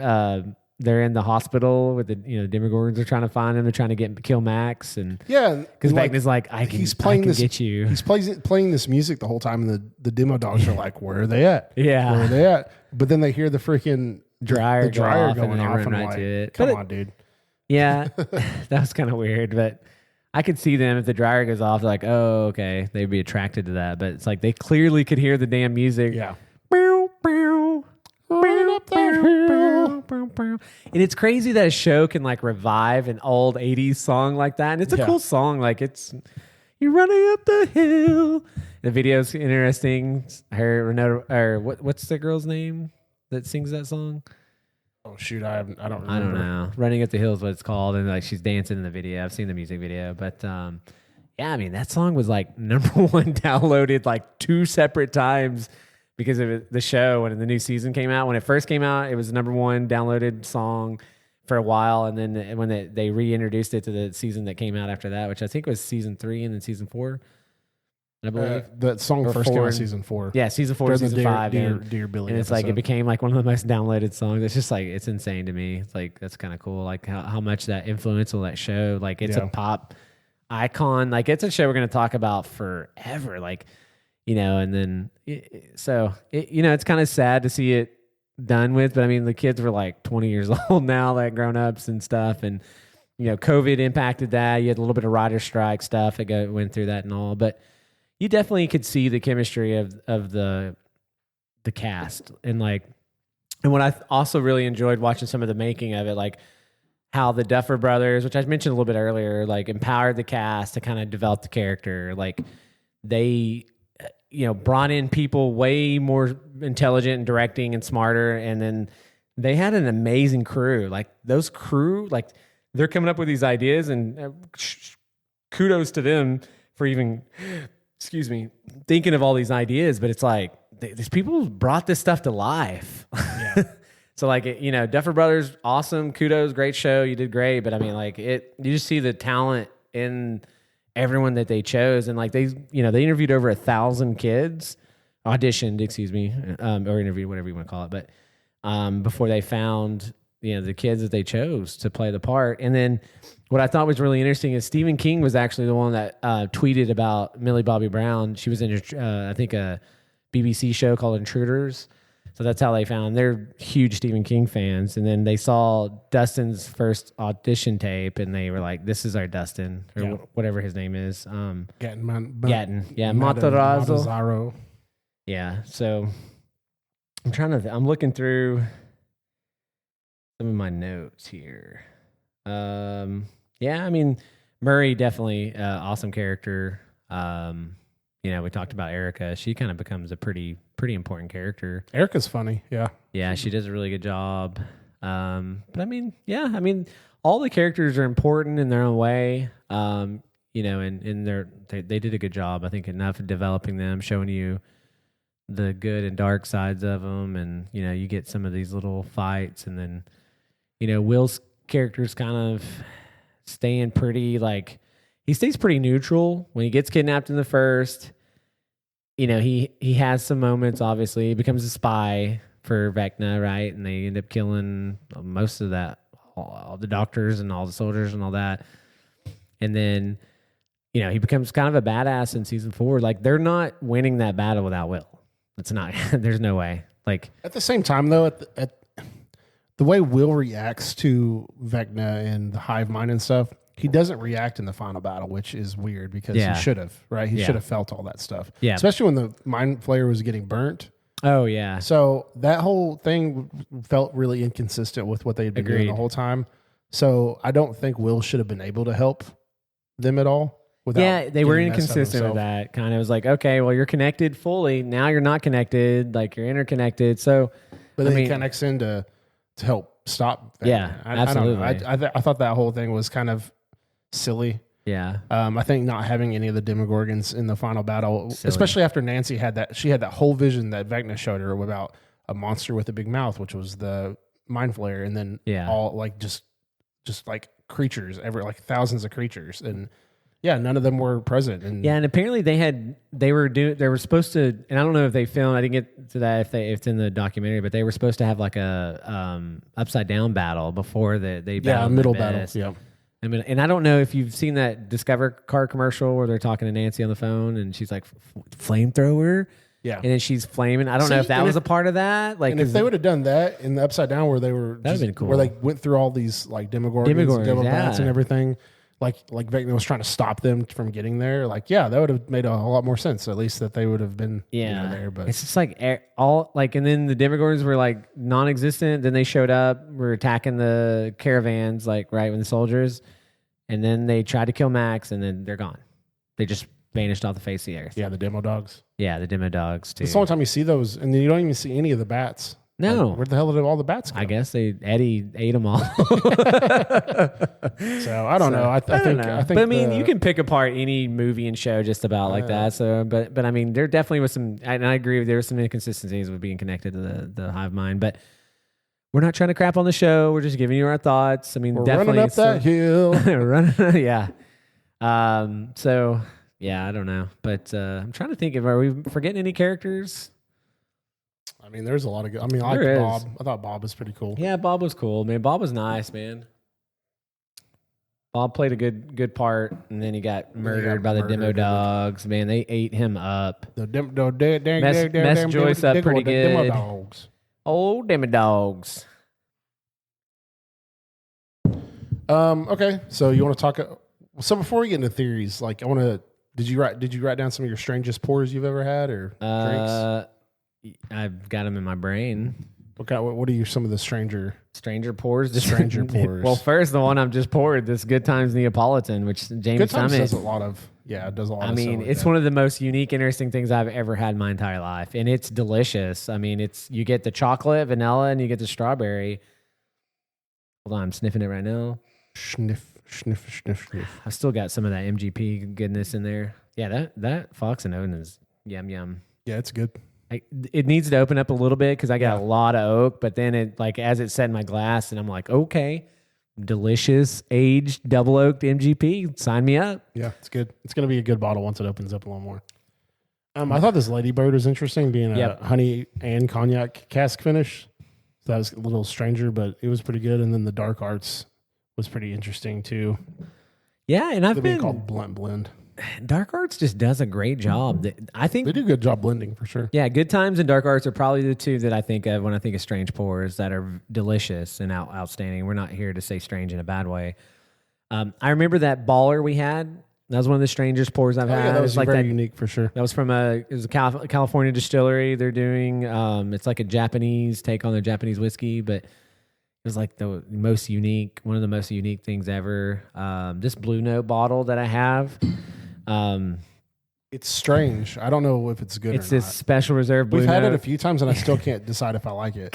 they're in the hospital with the Demogorgons are trying to find him. They're trying to kill Max, and because Vecna's like, I can get you. He's playing this music the whole time, and the demo dogs are like, where are they at? Yeah, where are they at? But then they hear the freaking dryer going off, and right like, to it. Come on, dude. Yeah, that was kind of weird, but I could see them if the dryer goes off. They're like, oh, okay, they'd be attracted to that. But it's like they clearly could hear the damn music. Yeah. And it's crazy that a show can like revive an old 80s song like that. And it's a cool song. Like you're running up the hill. The video's interesting. What's the girl's name that sings that song? Oh shoot, I don't remember. I don't know. Running Up the Hill is what it's called. And like she's dancing in the video. I've seen the music video. But yeah, I mean, that song was like #1 downloaded like 2 separate times because of the show when the new season came out. When it first came out, it was the #1 downloaded song for a while, and then when they reintroduced it to the season that came out after that, which I think was season 3 and then season 4, I believe. That song first came out season 4. Yeah, season 4, season 5. Dear Billy. And it's episode. like it became like one of the most downloaded songs. It's just like, it's insane to me. It's like, that's kind of cool. Like how much that influential that show. Like it's a pop icon. Like it's a show we're going to talk about forever. Like, and then, so, it's kind of sad to see it done with, but I mean, the kids were like 20 years old now, like grown-ups and stuff, and, COVID impacted that. You had a little bit of writer strike stuff that went through that and all, but you definitely could see the chemistry of the cast, and what I also really enjoyed watching some of the making of it, like how the Duffer Brothers, which I mentioned a little bit earlier, like empowered the cast to kind of develop the character. Like they, brought in people way more intelligent and directing and smarter. And then they had an amazing crew. Like those crew, like they're coming up with these ideas, and kudos to them for even, thinking of all these ideas. But it's like, these people brought this stuff to life. Yeah. So Duffer Brothers, awesome. Kudos. Great show. You did great. But I mean, you just see the talent in everyone that they chose, and they interviewed over 1,000 kids, auditioned, or interviewed, whatever you want to call it, but before they found the kids that they chose to play the part. And then what I thought was really interesting is Stephen King was actually the one that tweeted about Millie Bobby Brown. She was in I think a BBC show called Intruders. So that's how they found. They're huge Stephen King fans. And then they saw Dustin's first audition tape, and they were like, this is our Dustin, or whatever his name is. Gatton. Yeah, Matarazzo. Yeah, so I'm looking through some of my notes here. Yeah, I mean, Murray definitely awesome character. We talked about Erica. She kind of becomes a pretty important character. Erica's funny. Yeah. Yeah, she does a really good job. But I mean, yeah, I mean, all the characters are important in their own way. And they did a good job. I think enough of developing them, showing you the good and dark sides of them, and you get some of these little fights, and then Will's character's kind of staying pretty he stays pretty neutral when he gets kidnapped in the first. He has some moments. Obviously, he becomes a spy for Vecna, right? And they end up killing most of all the doctors and all the soldiers and all that. And then, he becomes kind of a badass in season 4. They're not winning that battle without Will. It's not. There's no way. At the same time, though, at the way Will reacts to Vecna and the hive mind and stuff, he doesn't react in the final battle, which is weird because he should have, right? He should have felt all that stuff. Yeah. Especially when the mind flayer was getting burnt. Oh, yeah. So that whole thing felt really inconsistent with what they had been doing the whole time. So I don't think Will should have been able to help them at all. Yeah, they were inconsistent with that. Kind of, it was okay, well, you're connected fully. Now you're not connected. You're interconnected. So, but then he connects in to help stop that. Yeah, absolutely. I thought that whole thing was kind of silly. Yeah. I think not having any of the Demogorgons in the final battle, especially after Nancy had that whole vision that Vecna showed her about a monster with a big mouth, which was the mind flayer, and then all just creatures, thousands of creatures, and none of them were present. And and apparently they were supposed to, and I don't know if they filmed. I didn't get to that if it's in the documentary, but they were supposed to have a upside down battle before they a middle battle. Yeah. I mean, and I don't know if you've seen that Discover car commercial where they're talking to Nancy on the phone and she's like, flamethrower? Yeah. And then she's flaming. I don't know if that was a part of that. And if they would have done that in the Upside Down where they were... That would have been cool. Where they went through all these Demogorgons Demobats and everything. Like Vecna was trying to stop them from getting there. That would have made a lot more sense. At least that they would have been there. But it's just and then the Demogorgons were non-existent. Then they showed up, were attacking the caravans, right when the soldiers, and then they tried to kill Max, and then they're gone. They just vanished off the face of the earth. Yeah, the Demo Dogs. Yeah, the Demo Dogs too. It's the only time you see those, and then you don't even see any of the bats. No. Where the hell did all the bats go? I guess Eddie ate them all. So I don't know. I think. But I mean, you can pick apart any movie and show just about like that. So, but I mean, there definitely was some, and I agree. There were some inconsistencies with being connected to the hive mind. But we're not trying to crap on the show. We're just giving you our thoughts. I mean, we're definitely running up that hill. Yeah. So yeah, I don't know, but I'm trying to think. Are we forgetting any characters? I mean, there's a lot of good. I mean, I liked Bob. I thought Bob was pretty cool. Yeah, Bob was cool, man. Bob was nice, man. Bob played a good part, and then he got murdered by the Demo Dogs. Man, they ate him up. Messed Joyce up pretty good. Demo Dogs. Old Demo Dogs. Okay, so you want to talk? So before we get into theories, I want to. Did you write down some of your strangest pours you've ever had or drinks? I've got them in my brain. Okay, what are some of the stranger pours? The stranger pours. Well, first the one I've just poured, this Good Times Neapolitan, which James Good Times Summit does a lot of. It does a lot. I mean, it's one of the most unique, interesting things I've ever had in my entire life, and it's delicious. I mean, you get the chocolate, vanilla, and you get the strawberry. Hold on, I'm sniffing it right now. Sniff. I've still got some of that MGP goodness in there. Yeah, that Fox and Owen is yum. Yeah, it's good. It needs to open up a little bit because I got a lot of oak, but then it as it's set in my glass, and I'm like, okay, delicious aged double oaked MGP. Sign me up. Yeah, it's good. It's gonna be a good bottle once it opens up a little more. I thought this Ladybird was interesting, being a honey and cognac cask finish. So that was a little stranger, but it was pretty good. And then the Dark Arts was pretty interesting too. Yeah, and I've been called Blunt Blend. Dark Arts just does a great job. I think they do a good job blending for sure. Yeah, Good Times and Dark Arts are probably the two that I think of when I think of strange pours that are delicious and outstanding. We're not here to say strange in a bad way. I remember that baller we had. That was one of the strangest pours I've had. Yeah, that was very unique for sure. That was from a California distillery. They're doing it's like a Japanese take on their Japanese whiskey, but was like one of the most unique things ever. This Blue Note bottle that I have. It's strange. I don't know if it's good It's or this not. special reserve Blue We've Note. had it a few times, and I still can't decide if I like it.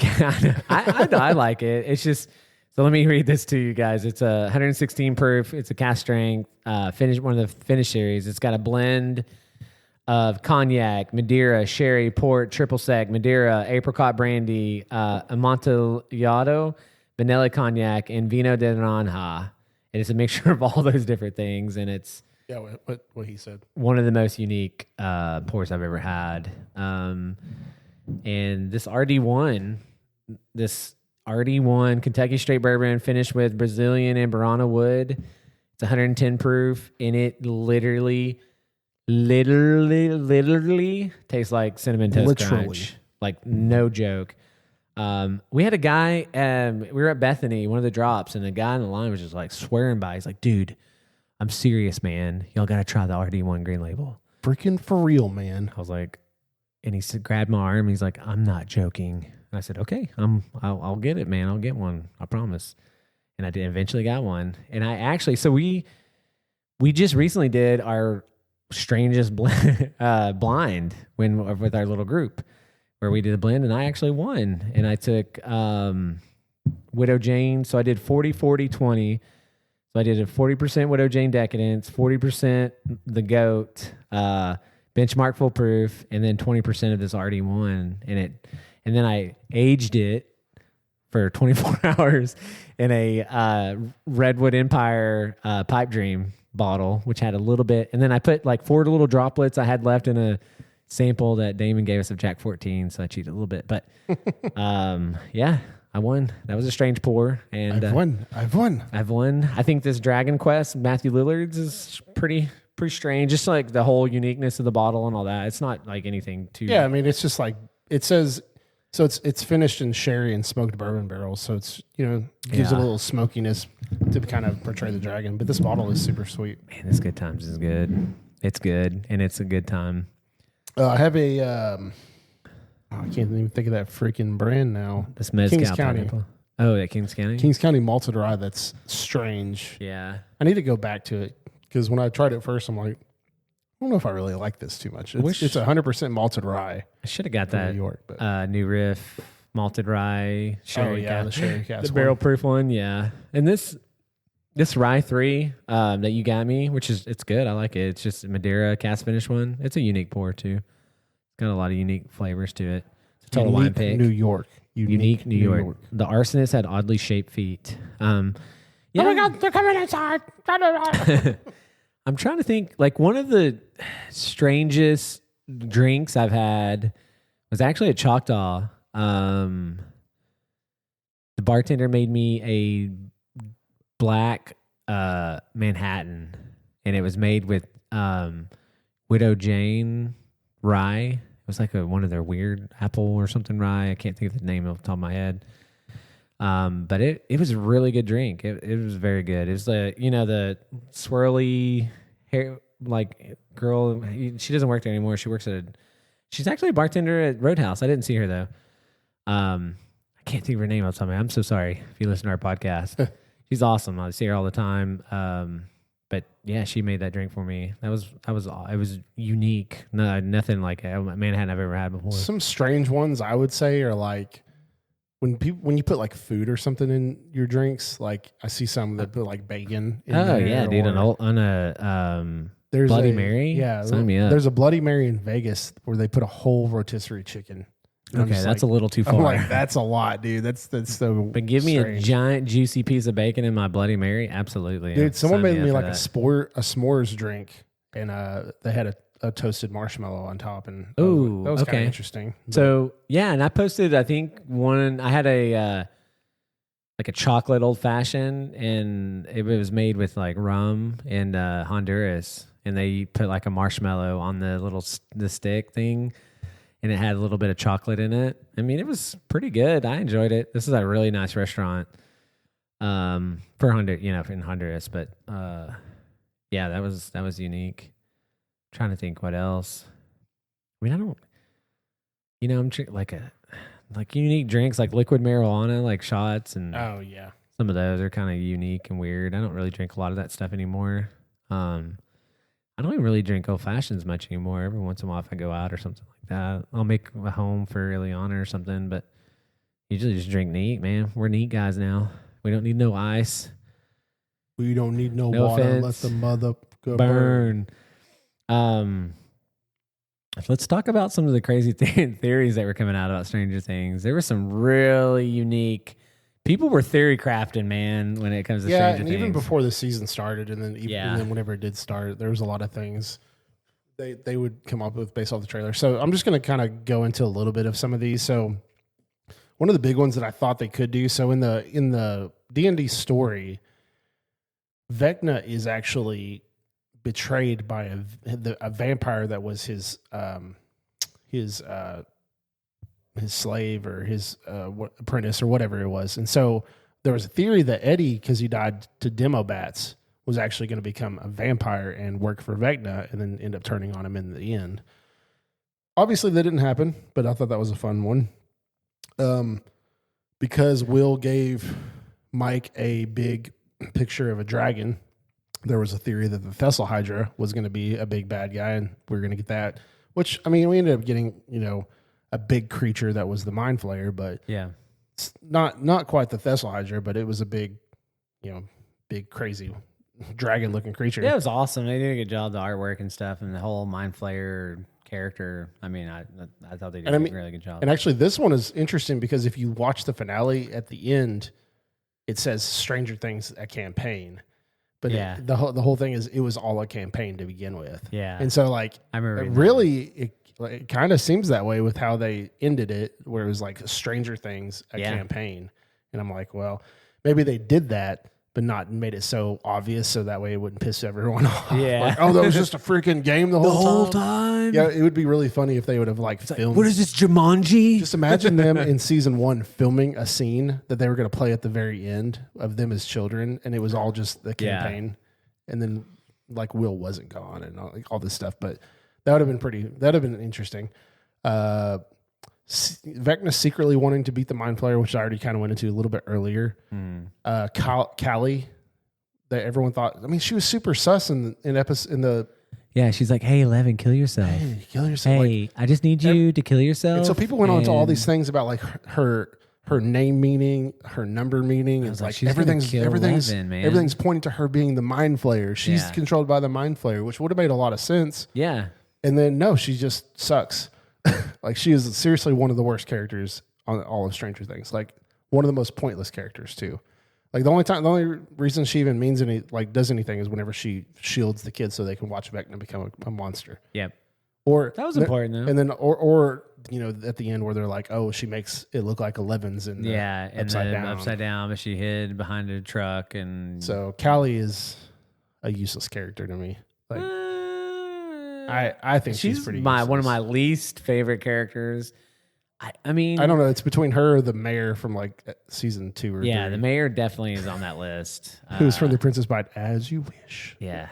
I like it. It's just, so let me read this to you guys. It's a 116 proof. It's a cast strength, one of the finish series. It's got a blend of cognac, Madeira, sherry, port, triple sec, Madeira, apricot brandy, amontillado, vanilla cognac, and vino de naranja. And it's a mixture of all those different things, and it's what he said. one of the most unique pours I've ever had. And this RD1 Kentucky straight bourbon finished with Brazilian and Barana wood. It's 110 proof, and it literally tastes like Cinnamon Toast Crunch. Like, no joke. We had a guy, we were at Bethany, one of the drops, and the guy in the line was just like swearing by. He's like, dude, I'm serious, man. Y'all got to try the RD1 Green Label. Freaking for real, man. I was like, and he said, grabbed my arm. He's like, I'm not joking. And I said, okay, I'll get it, man. I'll get one. I promise. And I did eventually got one. And I actually, so we just recently did our strangest blind with our little group where we did a blend, and I actually won. And I took Widow Jane. So I did 40, 40, 20. So I did a 40% Widow Jane Decadence, 40% the Goat, benchmark full proof, and then 20% of this RD1. And then I aged it for 24 hours in a Redwood Empire Pipe Dream bottle, which had a little bit. And then I put like 4 little droplets I had left in a sample that Damon gave us of Jack 14. So I cheated a little bit. But yeah, I won. That was a strange pour. And I've won. I think this Dragon Quest, Matthew Lillard's, is pretty strange. Just like the whole uniqueness of the bottle and all that. It's not like anything too. Yeah, I mean, it's just like, it says, so it's finished in sherry and smoked bourbon barrels. So it's, gives it a little smokiness to kind of portray the dragon. But this bottle is super sweet. Man, this Good Times is good. It's good, and it's a good time. I have I can't even think of that freaking brand now. This Mezcal Kings County. pineapple. Oh, that Kings County? Kings County malted rye. That's strange. Yeah. I need to go back to it because when I tried it first, I'm like, I don't know if I really like this too much. It's 100% malted rye. I should have got that New York, but New Riff malted rye sherry cask. the sherry cask, the barrel proof one, yeah. And this rye 3 that you got me, it's good. I like it. It's just Madeira cast finish one. It's a unique pour too. It's got a lot of unique flavors to it. It's a total wine pick. New York. Unique New York. The arsonist had oddly shaped feet. Yeah. Oh my God, they're coming inside. I'm trying to think, like, one of the strangest drinks I've had was actually at Choctaw. The bartender made me a black Manhattan, and it was made with Widow Jane rye. It was like one of their weird apple or something rye. I can't think of the name off the top of my head. But it was a really good drink. It was very good. It was the swirly hair, like, girl. She doesn't work there anymore. She's actually a bartender at Roadhouse. I didn't see her though. I can't think of her name off the top of my head. I'm so sorry if you listen to our podcast. She's awesome. I see her all the time. But yeah, she made that drink for me. It was unique. No, nothing like a Manhattan I've ever had before. Some strange ones I would say are like when you put like food or something in your drinks. Like I see some that put like bacon in there. Oh yeah, dude, on a there's Bloody Mary. Yeah, sign me up. There's a Bloody Mary in Vegas where they put a whole rotisserie chicken. Okay, that's a little too far. I'm like, that's a lot, dude. That's so. But give me strange. a giant juicy piece of bacon in my Bloody Mary, absolutely. Dude, someone made me like a a s'mores drink, and they had a toasted marshmallow on top, and that Ooh, was kind okay. of interesting. So yeah, and I posted, I think I had a like a chocolate old fashioned, and it was made with like rum and Honduras, and they put like a marshmallow on the stick thing. And it had a little bit of chocolate in it. I mean, it was pretty good. I enjoyed it. This is a really nice restaurant for in Honduras. But yeah, that was unique. I'm trying to think what else. I mean, I don't. I'm like like unique drinks, like liquid marijuana, like shots, and Oh yeah. some of those are kind of unique and weird. I don't really drink a lot of that stuff anymore. I don't even really drink old fashions much anymore. Every once in a while, if I go out or something like that, I'll make a home for Ileana or something. But usually just drink neat, man. We're neat guys now. We don't need no ice. We don't need no No water. offense. Let the mother Burn. Let's talk about some of the crazy theories that were coming out about Stranger Things. There were some really unique. People were theory crafting, man, when it comes to Stranger Things. Yeah, and even before the season started, and then whenever it did start, there was a lot of things they would come up with based off the trailer. So I'm just going to kind of go into a little bit of some of these. So one of the big ones that I thought they could do. So in the D&D story, Vecna is actually betrayed by a vampire that was his slave or his apprentice or whatever it was. And so there was a theory that Eddie, because he died to demo bats, was actually going to become a vampire and work for Vecna and then end up turning on him in the end. Obviously that didn't happen, but I thought that was a fun one. Because Will gave Mike a big picture of a dragon, there was a theory that the Thessal Hydra was going to be a big bad guy, and we were going to get that. Which, I mean, we ended up getting, a big creature that was the Mind Flayer, but it's not quite the Thessal Hydra, but it was a big, big crazy dragon-looking creature. Yeah, it was awesome. They did a good job, the artwork and stuff, and the whole Mind Flayer character. I mean, I thought they did a really good job. And actually, this one is interesting because if you watch the finale at the end, it says Stranger Things, a campaign. But the whole thing is it was all a campaign to begin with. Yeah. And so, like, I remember it kind of seems that way with how they ended it, where it was like Stranger Things, a campaign. And I'm like, well, maybe they did that, but not made it so obvious so that way it wouldn't piss everyone off. Yeah. Like, oh, that was just a freaking game the whole time. Yeah, it would be really funny if they would have filmed. What is this, Jumanji? Just imagine them in season 1 filming a scene that they were going to play at the very end of them as children, and it was all just the campaign. And then like Will wasn't gone and all this stuff, but that would have been interesting. Vecna secretly wanting to beat the Mind Flayer, which I already kind of went into a little bit earlier. Callie, that everyone thought. I mean, she was super sus in the. Yeah, she's like, "Hey, Eleven, kill yourself. Hey, kill yourself. Hey, I just need you to kill yourself." And so people went on to all these things about like her name meaning, her number meaning, and like everything's 11, man. Everything's pointing to her being the Mind Flayer. She's controlled by the Mind Flayer, which would have made a lot of sense. Yeah. And then no, she just sucks. Like she is seriously one of the worst characters on all of Stranger Things. Like one of the most pointless characters too. Like the only reason she even does anything is whenever she shields the kids so they can watch Vecna become a monster. Yep. Or that was important though. And then or at the end where they're like, oh, she makes it look like 11's and upside down, but she hid behind a truck and so Callie is a useless character to me. Like I think she's pretty useless. One of my least favorite characters. I mean, I don't know. It's between her or the mayor from like season 2 or 3. The mayor definitely is on that list. Who's from The Princess Bride? As You Wish. Yeah.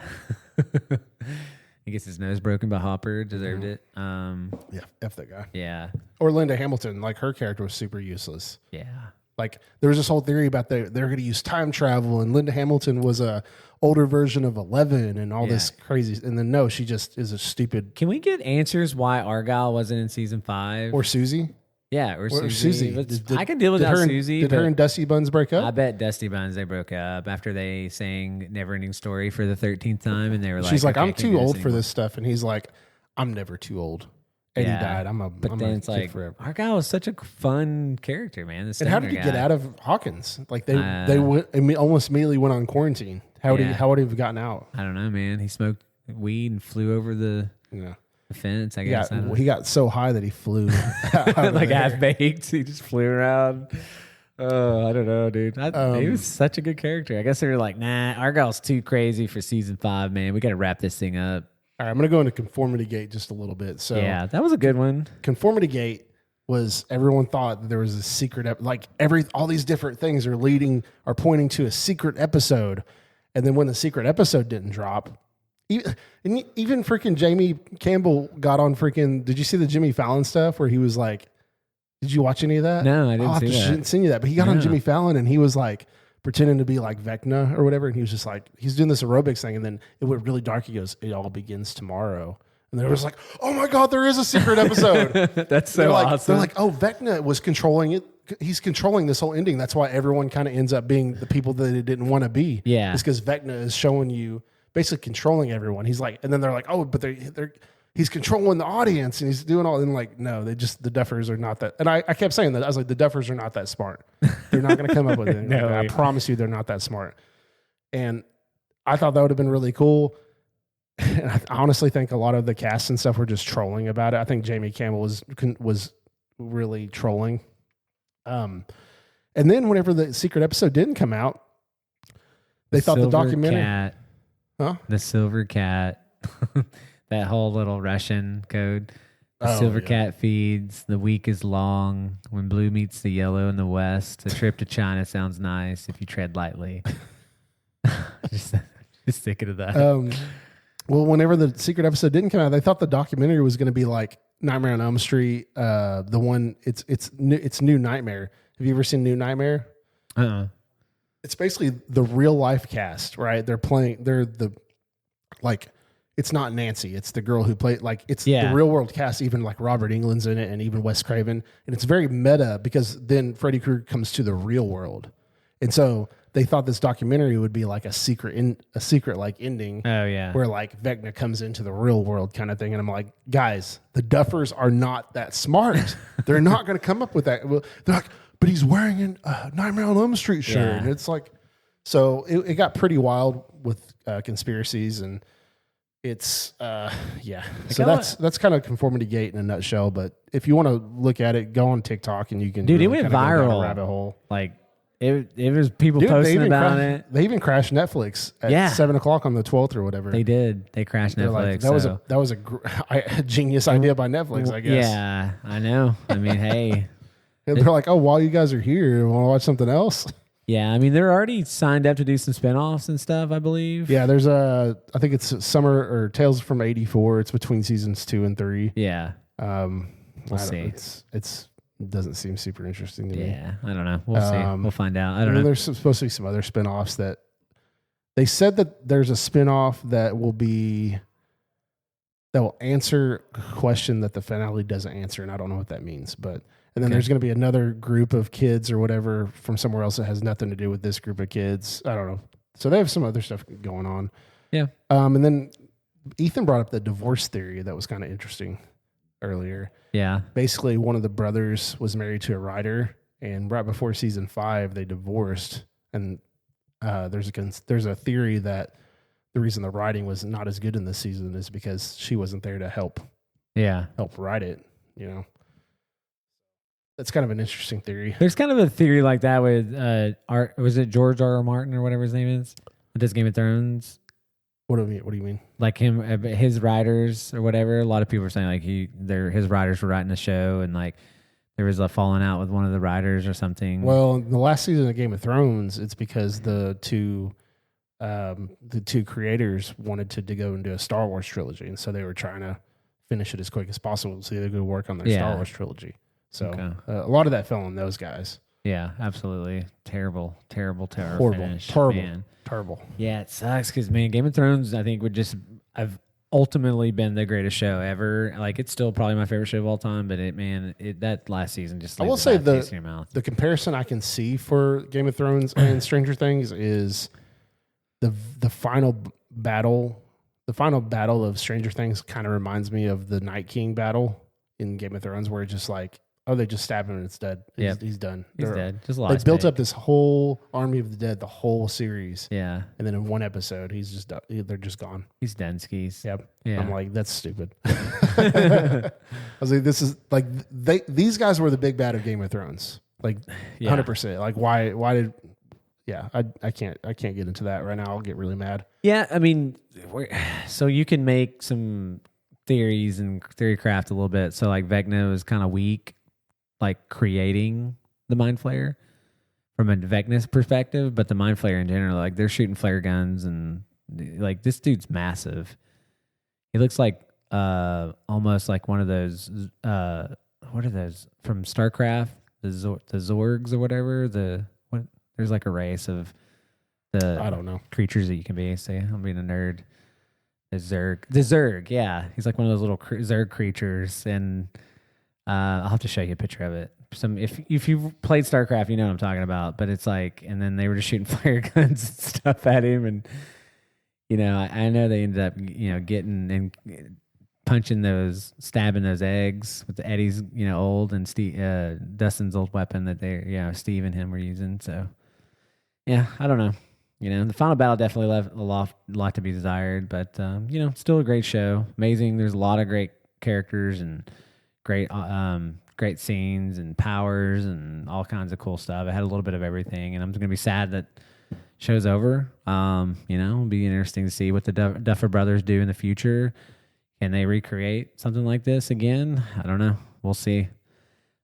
He gets his nose broken by Hopper. Deserved it. Yeah, F that guy. Yeah. Or Linda Hamilton. Like her character was super useless. Yeah. Like there was this whole theory about they're going to use time travel, and Linda Hamilton was a older version of 11, and all this crazy. And then no, she just is a stupid. Can we get answers why Argyle wasn't in season 5 or Susie? Yeah, or Susie. I can deal with Susie. Did her and Dusty Buns break up? I bet Dusty Buns they broke up after they sang Neverending Story for the 13th time, and they were like, she's like, I'm too old for this stuff, and he's like, I'm never too old. And he died. But then it's like forever. Argyle was such a fun character, man. And how did he get out of Hawkins? Like they almost immediately went on quarantine. How would he have gotten out? I don't know, man. He smoked weed and flew over the fence. I guess he got so high that he flew like half baked. He just flew around. Oh, I don't know, dude. He was such a good character. I guess they were like, nah, Argyle's too crazy for season 5, man. We got to wrap this thing up. All right, I'm going to go into Conformity Gate just a little bit. So yeah, that was a good one. Conformity Gate was everyone thought that there was a secret, all these different things are pointing to a secret episode. And then when the secret episode didn't drop, even freaking Jamie Campbell got on freaking, did you see the Jimmy Fallon stuff where he was like, Did you watch any of that? No, I didn't see that. Didn't send you that. But he got on Jimmy Fallon and he was like pretending to be like Vecna or whatever. And he was just like, he's doing this aerobics thing. And then it went really dark. He goes, it all begins tomorrow. And there was like, oh my God, there is a secret episode. That's so awesome. They're like, oh, Vecna was controlling it. He's controlling this whole ending. That's why everyone kind of ends up being the people that it didn't want to be. Yeah. It's because Vecna is showing you basically controlling everyone. He's like, and then they're like, oh, but he's controlling the audience and he's doing all, and like, no, the Duffers are not that. And I kept saying that. I was like, the Duffers are not that smart. They're not going to come up with anything. No. I promise you they're not that smart. And I thought that would have been really cool. And I honestly think a lot of the cast and stuff were just trolling about it. I think Jamie Campbell was really trolling. And then whenever the secret episode didn't come out, they thought the documentary... Cat. Huh? The silver cat. That whole little Russian code. The silver cat feeds. The week is long. When blue meets the yellow in the west. A trip to China sounds nice if you tread lightly. just thinking of that. Well, whenever the secret episode didn't come out, they thought the documentary was going to be like Nightmare on Elm Street. The one it's New Nightmare. Have you ever seen New Nightmare? It's basically the real life cast, right? It's not Nancy. It's the girl who played, like, it's the real world cast, even like Robert Englund's in it and even Wes Craven. And it's very meta because then Freddy Krueger comes to the real world. And so they thought this documentary would be like a secret like ending. Oh yeah. Where like Vecna comes into the real world kind of thing. And I'm like, guys, the Duffers are not that smart. They're not going to come up with that. They're like, but he's wearing a Nightmare on Elm Street shirt. Yeah. And it's like, so it got pretty wild with conspiracies and it's So that's kind of Conformity Gate in a nutshell. But if you want to look at it, go on TikTok and you can. Dude, it went viral. Go down a rabbit hole. Like it was people posting about it. They even crashed Netflix at 7:00 on the 12th or whatever. They did. They crashed Netflix. Like, that was a genius idea by Netflix, I guess. Yeah, I know. I mean, hey. They're like, oh, while you guys are here, want to watch something else? Yeah, I mean, they're already signed up to do some spinoffs and stuff, I believe. Yeah, there's I think it's Summer or Tales from '84. It's between seasons 2 and 3. Yeah. We'll see. It doesn't seem super interesting to me. Yeah, I don't know. We'll see. We'll find out. I don't know. There's supposed to be some other spinoffs that they said that there's a spinoff that will answer a question that the finale doesn't answer, and I don't know what that means, but. And then there's going to be another group of kids or whatever from somewhere else that has nothing to do with this group of kids. I don't know. So they have some other stuff going on. Yeah. And then Ethan brought up the divorce theory that was kind of interesting earlier. Yeah. Basically, one of the brothers was married to a writer, and right before season 5, they divorced. And there's a theory that the reason the writing was not as good in this season is because she wasn't there to help write it, you know. That's kind of an interesting theory. There's kind of a theory like that with was it George R. R. Martin or whatever his name is? With this Game of Thrones. What do you mean? Like his writers or whatever. A lot of people are saying like his writers were writing the show and like there was a falling out with one of the writers or something. Well, in the last season of Game of Thrones, it's because the two creators wanted to go and do a Star Wars trilogy, and so they were trying to finish it as quick as possible so they could work on their Star Wars trilogy. So a lot of that fell on those guys. Yeah, absolutely. Terrible Horrible, finish. Terrible. Yeah, it sucks because, man, Game of Thrones, I think, I've ultimately been the greatest show ever. Like, it's still probably my favorite show of all time, but that last season just I will say the comparison I can see for Game of Thrones and Stranger Things is the final battle. The final battle of Stranger Things kind of reminds me of the Night King battle in Game of Thrones, where it's just like, oh, they just stab him and it's dead. He's done. He's dead. Just they built up this whole army of the dead, the whole series. Yeah. And then in one episode, he's just done. They're just gone. He's done skis. Yep. Yeah. I'm like, that's stupid. I was like, this is like these guys were the big bad of Game of Thrones. Like 100%. Like why did I can't get into that right now. I'll get really mad. Yeah, I mean, so you can make some theories and theory craft a little bit. So like Vecna was kind of weak, like creating the Mind Flayer from a Vecna perspective, but the Mind Flayer in general, like they're shooting flare guns and like this dude's massive. He looks like almost like one of those what are those from StarCraft? The Zorgs or whatever. There's like a race of the I don't know creatures that you can be. Say I'm being a nerd. The Zerg, yeah, he's like one of those little Zerg creatures, and I'll have to show you a picture of it. If you've played StarCraft, you know what I'm talking about. But it's like, and then they were just shooting flare guns and stuff at him, and I know they ended up getting and stabbing those eggs with Eddie's old and Dustin's old weapon that Steve and him were using. So yeah, I don't know. The final battle definitely left a lot to be desired, but still a great show. Amazing. There's a lot of great characters and great scenes and powers and all kinds of cool stuff. I had a little bit of everything, and I'm going to be sad that show's over. It'll be interesting to see what the Duffer Brothers do in the future. Can they recreate something like this again? I don't know. We'll see.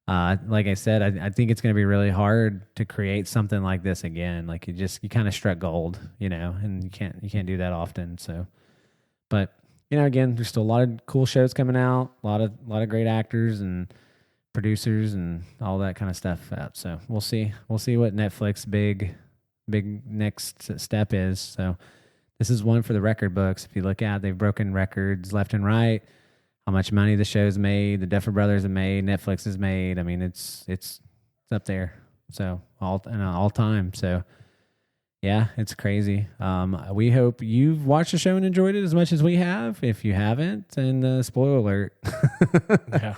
Like I said, I think it's going to be really hard to create something like this again. Like you kind of struck gold, and you can't do that often. So, but again, there's still a lot of cool shows coming out, a lot of great actors and producers and all that kind of stuff out. So we'll see what Netflix big next step is. So this is one for the record books. If you look at, they've broken records left and right. How much money the show's made, the Duffer Brothers have made, Netflix has made. I mean, it's up there. So all time. So yeah, it's crazy. We hope you've watched the show and enjoyed it as much as we have. If you haven't, then spoiler alert. Yeah.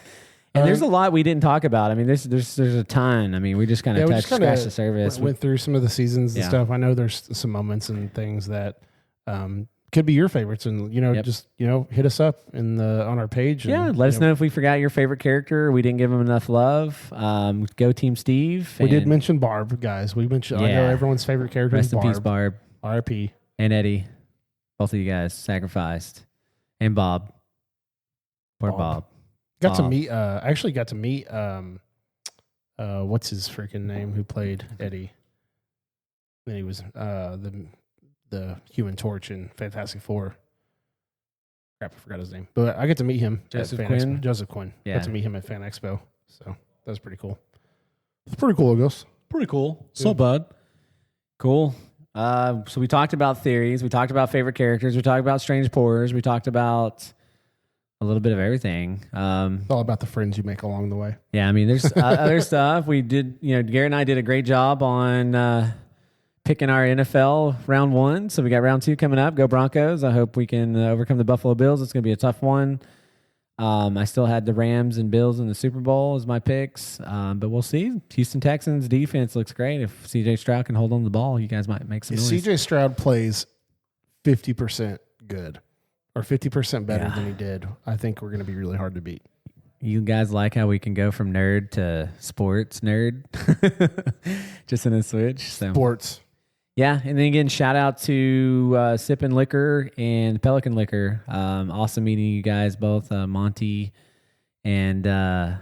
And there's a lot we didn't talk about. I mean, there's a ton. I mean, we just kind of scratched the surface. Went through some of the seasons and stuff. I know there's some moments and things that could be your favorites, and just hit us up on our page. And, let us know if we forgot your favorite character, or we didn't give him enough love. Go Team Steve. We did mention Barb, guys. We mentioned. I know everyone's favorite character is Barb. Rest in peace, Barb. R.I.P. And Eddie, both of you guys sacrificed, and Bob. Poor Bob. Got to meet. Actually, got to meet. What's his freaking name? Who played Eddie? And he was the Human Torch in Fantastic Four. Crap, I forgot his name. But I got to meet him Joseph at Quinn. Joseph Quinn. Yeah. Got to meet him at Fan Expo. So that was pretty cool. It's pretty cool, Ghost. Pretty cool. So bud. Cool. So we talked about theories. We talked about favorite characters. We talked about strange pourers. We talked about a little bit of everything. It's all about the friends you make along the way. Yeah, I mean, there's other stuff. We did, Garrett and I did a great job on picking our NFL round 1. So we got round 2 coming up. Go Broncos. I hope we can overcome the Buffalo Bills. It's going to be a tough one. I still had the Rams and Bills in the Super Bowl as my picks. But we'll see. Houston Texans defense looks great. If CJ Stroud can hold on to the ball, you guys might make some noise. If CJ Stroud plays 50% good or 50% better than he did, I think we're going to be really hard to beat. You guys like how we can go from nerd to sports nerd? Just in a switch. So. Sports. Yeah, and then again, shout out to Sippin' Liquor and Pelican Liquor. Awesome meeting you guys both, Monty and I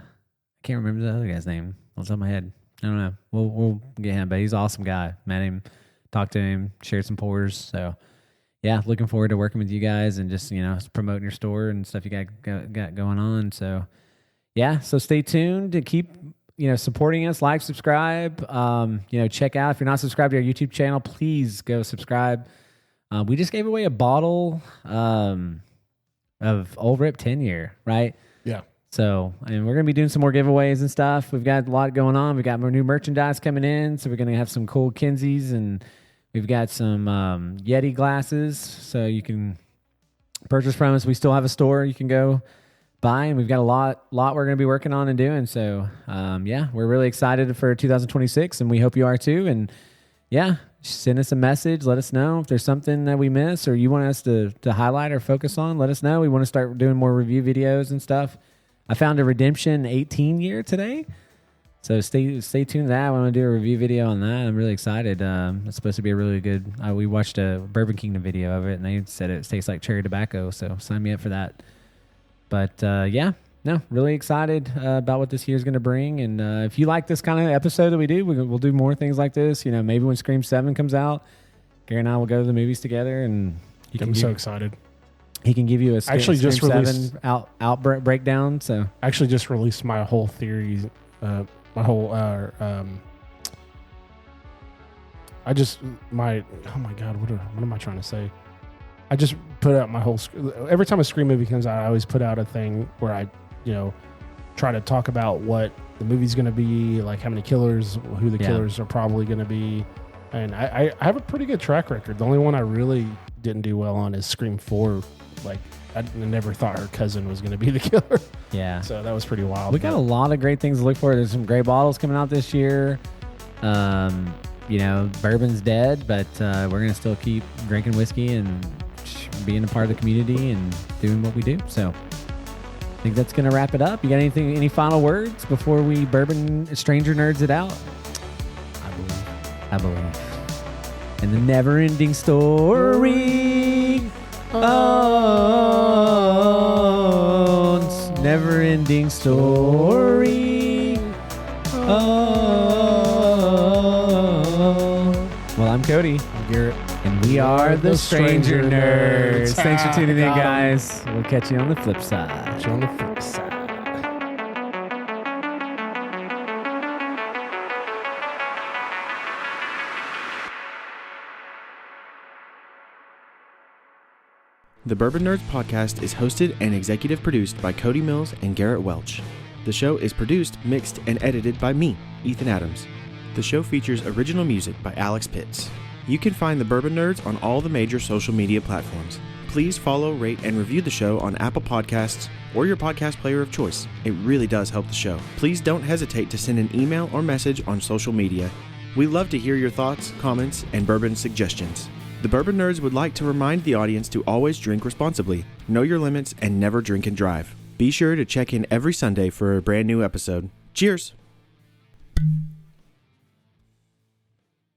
can't remember the other guy's name. What's on my head? I don't know. We'll get him, but he's an awesome guy. Met him, talked to him, shared some pours. So yeah, looking forward to working with you guys and just promoting your store and stuff you got going on. So yeah, so stay tuned to keep supporting us, like, subscribe, check out. If you're not subscribed to our YouTube channel, please go subscribe. We just gave away a bottle of Old Rip 10 year, right? Yeah. So, and we're going to be doing some more giveaways and stuff. We've got a lot going on. We've got more new merchandise coming in. So we're going to have some cool Kinseys, and we've got some Yeti glasses. So you can purchase from us. We still have a store you can go buy, and we've got a lot we're going to be working on and doing. So, we're really excited for 2026, and we hope you are too. And yeah, send us a message. Let us know if there's something that we miss or you want us to highlight or focus on. Let us know. We want to start doing more review videos and stuff. I found a Redemption 18 year today. So stay tuned to that. I want to do a review video on that. I'm really excited. It's supposed to be a really good, we watched a Bourbon Kingdom video of it, and they said it tastes like cherry tobacco. So sign me up for that. But really excited about what this year is going to bring. And if you like this kind of episode that we do, we'll do more things like this. Maybe when Scream 7 comes out, Gary and I will go to the movies together. And I'm so excited. He can give you a Actually just Scream released 7 out breakdown. So I actually just released my whole theory, my whole oh my god, what am I trying to say? I just put out my whole. Every time a Scream movie comes out, I always put out a thing where I, try to talk about what the movie's going to be, like how many killers, who the killers are probably going to be, and I have a pretty good track record. The only one I really didn't do well on is Scream 4. Like I never thought her cousin was going to be the killer. Yeah, so that was pretty wild. We got a lot of great things to look for. There's some great bottles coming out this year. Bourbon's dead, but we're going to still keep drinking whiskey and being a part of the community and doing what we do. So I think that's going to wrap it up. You got any final words before we stranger nerds it out? I believe. And the never-ending story owns. Never-ending story owns. Well, I'm Cody. I'm Garrett. And we are the Stranger Nerds. Nerds. Thanks for tuning in, Got 'em. guys. We'll catch you on the flip side. Catch you on the flip side. The Bourbon Nerdz podcast is hosted and executive produced by Cody Mills and Garrett Welch. The show is produced, mixed, and edited by me, Ethan Adams. The show features original music by Alex Pitts. You can find the Bourbon Nerdz on all the major social media platforms. Please follow, rate, and review the show on Apple Podcasts or your podcast player of choice. It really does help the show. Please don't hesitate to send an email or message on social media. We love to hear your thoughts, comments, and bourbon suggestions. The Bourbon Nerdz would like to remind the audience to always drink responsibly, know your limits, and never drink and drive. Be sure to check in every Sunday for a brand new episode. Cheers!